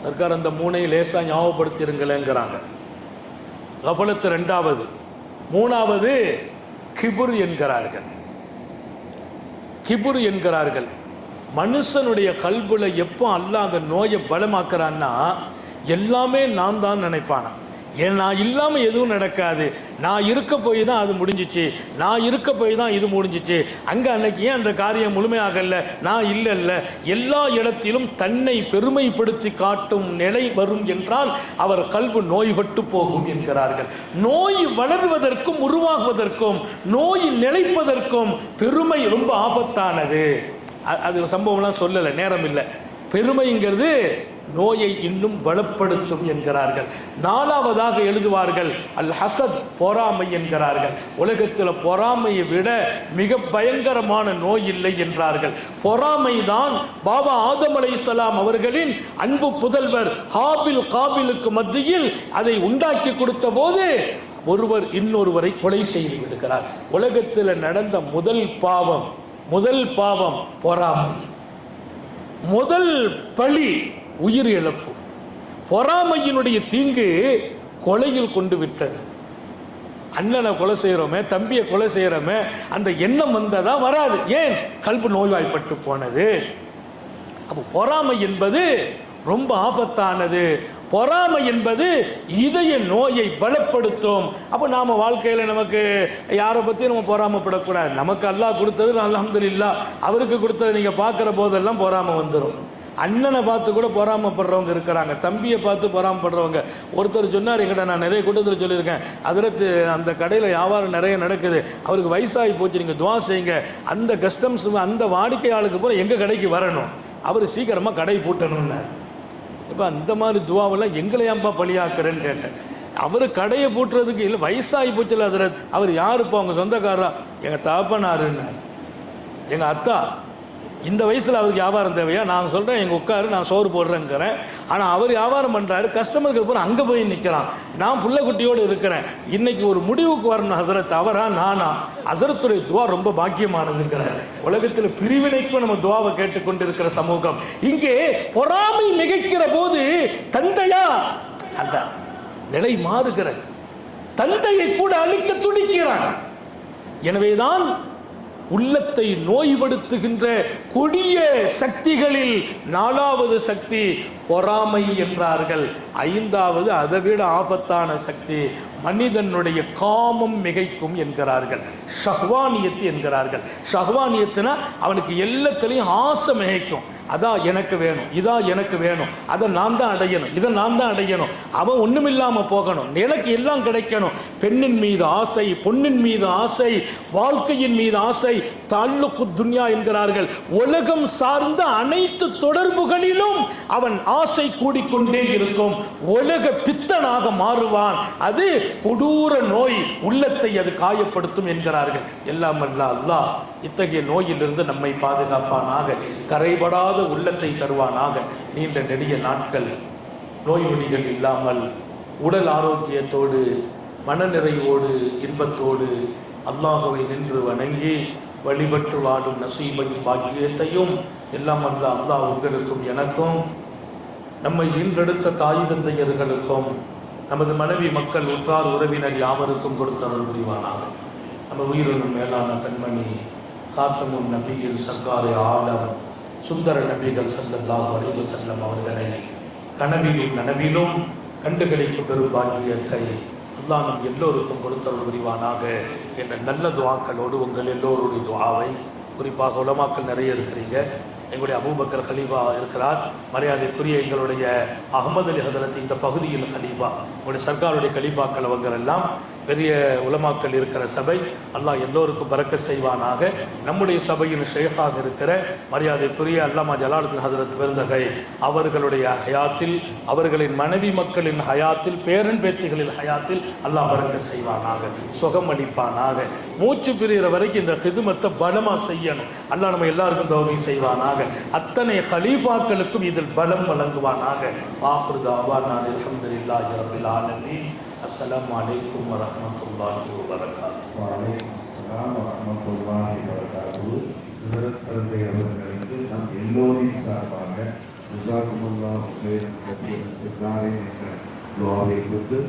சர்க்கார் அந்த மூனை லேசா ஞாபகப்படுத்திருங்களேங்கிறாங்க. கஃபலத்து 2வது, 3வது கிபுர் என்கிறார்கள். கிபுர் என்கிறார்கள். மனுஷனுடைய கல்புல எப்போ அல்லாஹ் அந்த நோயை பலமாக்குறான்னா எல்லாமே நான் தான் நினைப்பானா. ஏன் நான் இல்லாமல் எதுவும் நடக்காது, நான் இருக்க போய் தான் அது முடிஞ்சிச்சு, நான் இருக்க போய் தான் இது முடிஞ்சிச்சு, அங்கே அன்னைக்கு ஏன் அந்த காரியம் முழுமையாகல, நான் இல்லைல்ல. எல்லா இடத்திலும் தன்னை பெருமைப்படுத்தி காட்டும் நிலை வரும் என்றால் அவர் கல்பு நோய்பட்டு போகும் என்கிறார்கள். நோய் வளர்வதற்கும் உருவாகுவதற்கும் நோய் நிலைப்பதற்கும் பெருமை ரொம்ப ஆபத்தானது. அது சம்பவம்லாம் சொல்லலை, நேரம் இல்லை. பெருமைங்கிறது நோயை இன்னும் பலப்படுத்தும் என்கிறார்கள். 4வதாக எழுதுவார்கள் அல் ஹசத், பொறாமை என்கிறார்கள். உலகத்தில் பொறாமையை விட மிக பயங்கரமான நோய் இல்லை என்றார்கள். பொறாமை தான் பாபா ஆதம் அலைஹிஸ்ஸலாம் அவர்களின் அன்பு புதல்வர் ஹாபில் காபிலுக்கு மத்தியில் அதை உண்டாக்கி கொடுத்த போது ஒருவர் இன்னொருவரை கொலை செய்து விடுகிறார். உலகத்தில் நடந்த முதல் பாவம் பொறாமை. முதல் பழி உயிர் இழப்பு. பொறாமையினுடைய தீங்கு கொலையில் கொண்டு விட்டது. அண்ணனை கொலை செய்கிறோமே, தம்பியை கொலை செய்கிறோமே, அந்த எண்ணம் வந்ததா? வராது. ஏன்? கல்பு நோய்வாய்ப்பட்டு போனது. அப்போ பொறாமை என்பது ரொம்ப ஆபத்தானது. பொறாமை என்பது இதய நோயை பலப்படுத்தும். அப்போ நாம் வாழ்க்கையில் நமக்கு யாரை பற்றியும் நம்ம பொறாமப்படக்கூடாது. நமக்கு அல்லாஹ் கொடுத்தது அல்ஹம்துலில்லாஹ், அவருக்கு கொடுத்தது நீங்கள் பார்க்குற போதெல்லாம் பொறாமை வந்துடும். அண்ணனை பார்த்து கூட பொறாமப்படுறவங்க இருக்கிறாங்க, தம்பியை பார்த்து பொறாமப்படுறவங்க. ஒருத்தர் சொன்னார், எங்கிட்ட நான் நிறைய கூட்டத்தில் சொல்லியிருக்கேன், அதிரத்து அந்த கடையில் வியாபாரம் நிறைய நடக்குது, அவருக்கு வயசாகி போச்சு, நீங்கள் துவா செய்யுங்க, அந்த கஸ்டம்ஸ் அந்த வாடிக்கையாளுக்கு பூரா எங்கள் கடைக்கு வரணும், அவர் சீக்கிரமாக கடை பூட்டணும்னார். இப்போ அந்த மாதிரி துவாவெல்லாம் எங்களை ஏன்பா பழியாக்குறேன்னு கேட்டேன். அவர் கடையை பூட்டுறதுக்கு இல்லை, வயசாகி போச்சுல அதிரத், அவர் யாருப்பா? அவங்க சொந்தக்காரரா? எங்கள் தகப்பனாருன்னார். எங்கள் அத்தா. இந்த வயசில் அவருக்கு வியாபாரம் தேவையா? நான் சொல்கிறேன், எங்கள் உட்காரு, நான் சோறு போடுறேங்கிறேன். ஆனால் அவர் வியாபாரம் பண்ணுறாரு, கஸ்டமருக்கு போகிற அங்கே போய் நிற்கிறான், நான் புள்ள குட்டியோடு இருக்கிறேன். இன்றைக்கி ஒரு முடிவுக்கு வரணும் ஹசரத், அவரா நானா? ஹசரத்துடைய துவா ரொம்ப பாக்கியமானதுங்கிறார். உலகத்தில் பிரிவினைக்கும் நம்ம துவாவை கேட்டுக்கொண்டு இருக்கிற சமூகம். இங்கே பொறாமை மிகைக்கிற போது தந்தையா அந்த நிலை மாறுகிறது. தந்தையை கூட அழிக்க துடிக்கிறான். எனவேதான் உள்ளத்தை நோய்படுத்துகின்ற கொடிய சக்திகளில் 4வது சக்தி பொறாமை என்றார்கள். 5வது அதைவிட ஆபத்தான சக்தி மனிதனுடைய காமம் மிகைக்கும் என்கிறார்கள். ஷஹ்வானியத்து என்கிறார்கள். ஷஹ்வானியத்துனா அவனுக்கு எல்லாத்திலையும் ஆசை மிகைக்கும். அதான் எனக்கு வேணும், இதான் எனக்கு வேணும், அதை நான் தான் அடையணும், இதை நான் தான் அடையணும், அவன் ஒன்றுமில்லாமல் போகணும், எனக்கு எல்லாம் கிடைக்கணும். பெண்ணின் மீது ஆசை, பொன்னின் மீது ஆசை, வாழ்க்கையின் மீது ஆசை, தால்லுக்கு துன்யா என்கிறார்கள். உலகம் சார்ந்த அனைத்து தொடர்புகளிலும் அவன் ஆசை கூடிக்கொண்டே இருக்கும். உலக பித்தனாக மாறுவான். அது கொடூர நோய், உள்ளத்தை அது காயப்படுத்தும் என்கிறார்கள். எல்லாம் அல்ல அல்லாஹ் இத்தகைய நோயிலிருந்து நம்மை பாதுகாப்பானாக, கரைபடாத உள்ளத்தை தருவானாக. நீண்ட நெடிய நாட்கள் நோய் நொடிகள் இல்லாமல் உடல் ஆரோக்கியத்தோடு மனநிறைவோடு இன்பத்தோடு அல்லாஹுவை நின்று வணங்கி வழிபட்டு வாடும் நசீபையும் பாக்கியத்தையும் எல்லாம் அல்ல அல்லாஹ் உங்களுக்கும் எனக்கும், நம்மை ஈன்றெடுத்த தாய் தந்தையர்களுக்கும், நமது மனைவி மக்கள் உற்றார் உறவினர் யாவருக்கும் கொடுத்தவர்கள் புரிவானாக. நம்ம உயிரினும் மேலான பெண்மணி காத்தமுன் நபியில் சர்க்காரே ஆலம் சுந்தர நபிகள் ஸல்லல்லாஹு அலைஹி வஸல்லம் அவர்களை கனவிலும் நனவிலும் கண்டுகளிக்கும் பெரும் பாக்கியத்தை அல்லாஹ் நம் எல்லோருக்கும் கொடுத்தவர்கள் புரிவானாக என்ற நல்ல துஆக்களோடு உங்கள் எல்லோருடைய துஆவை, குறிப்பாக உலமாக்கள் நிறைய இருக்கிறீங்க, எங்களுடைய அபூபக்கர் ஹலீஃபா இருக்கிறார், மரியாதைக்குரிய எங்களுடைய அகமது அலி ஹதரத் இந்த பகுதியில் ஹலீஃபா, உங்களுடைய சர்க்காருடைய கலீஃபாக்கள் அவங்க எல்லாம் பெரிய உலமாக்கள் இருக்கிற சபை. அல்லாஹ் எல்லோருக்கும் பரக்கத் செய்வானாக. நம்முடைய சபையின் ஷேகாக இருக்கிற மரியாதைக்குரிய அல்லாமா ஜலாலுத்தீன் ஹஜ்ரத் பெருந்தகை அவர்களுடைய ஹயாத்தில், அவர்களின் மனைவி மக்களின் ஹயாத்தில், பேரன் பேத்திகளின் ஹயாத்தில் அல்லாஹ் பரக்கத் செய்வானாக, சுகம் அளிப்பானாக. மூச்சு பிரிகிற வரைக்கும் இந்த ஹிதுமத்தை பலமாக செய்யணும். அல்லாஹ் நம்ம எல்லாருக்கும் தௌஃபீக் செய்வானாக. அத்தனை ஹலீஃபாக்களுக்கும் இதில் பலம் வழங்குவானாக. ஆஃபிரு தஅவானா அல்ஹம்துலில்லாஹி ரப்பில் ஆலமீன். அஸ்ஸலாமு அலைக்கும் வரஹ்மத்துல்லாஹி வபரகாத்துஹு. வலைக்கும் அஸ்ஸலாம் வரஹ்மத்துல்லாஹி வபரகாத்துஹு. ஹஜ்ரத் பெருந்தகை அவர்களுக்கு நம் எல்லோரின் சார்பாக ஜஸாக்குமுல்லாஹு கைரன் கஸீரன் என்ற துஆவை கொடுத்து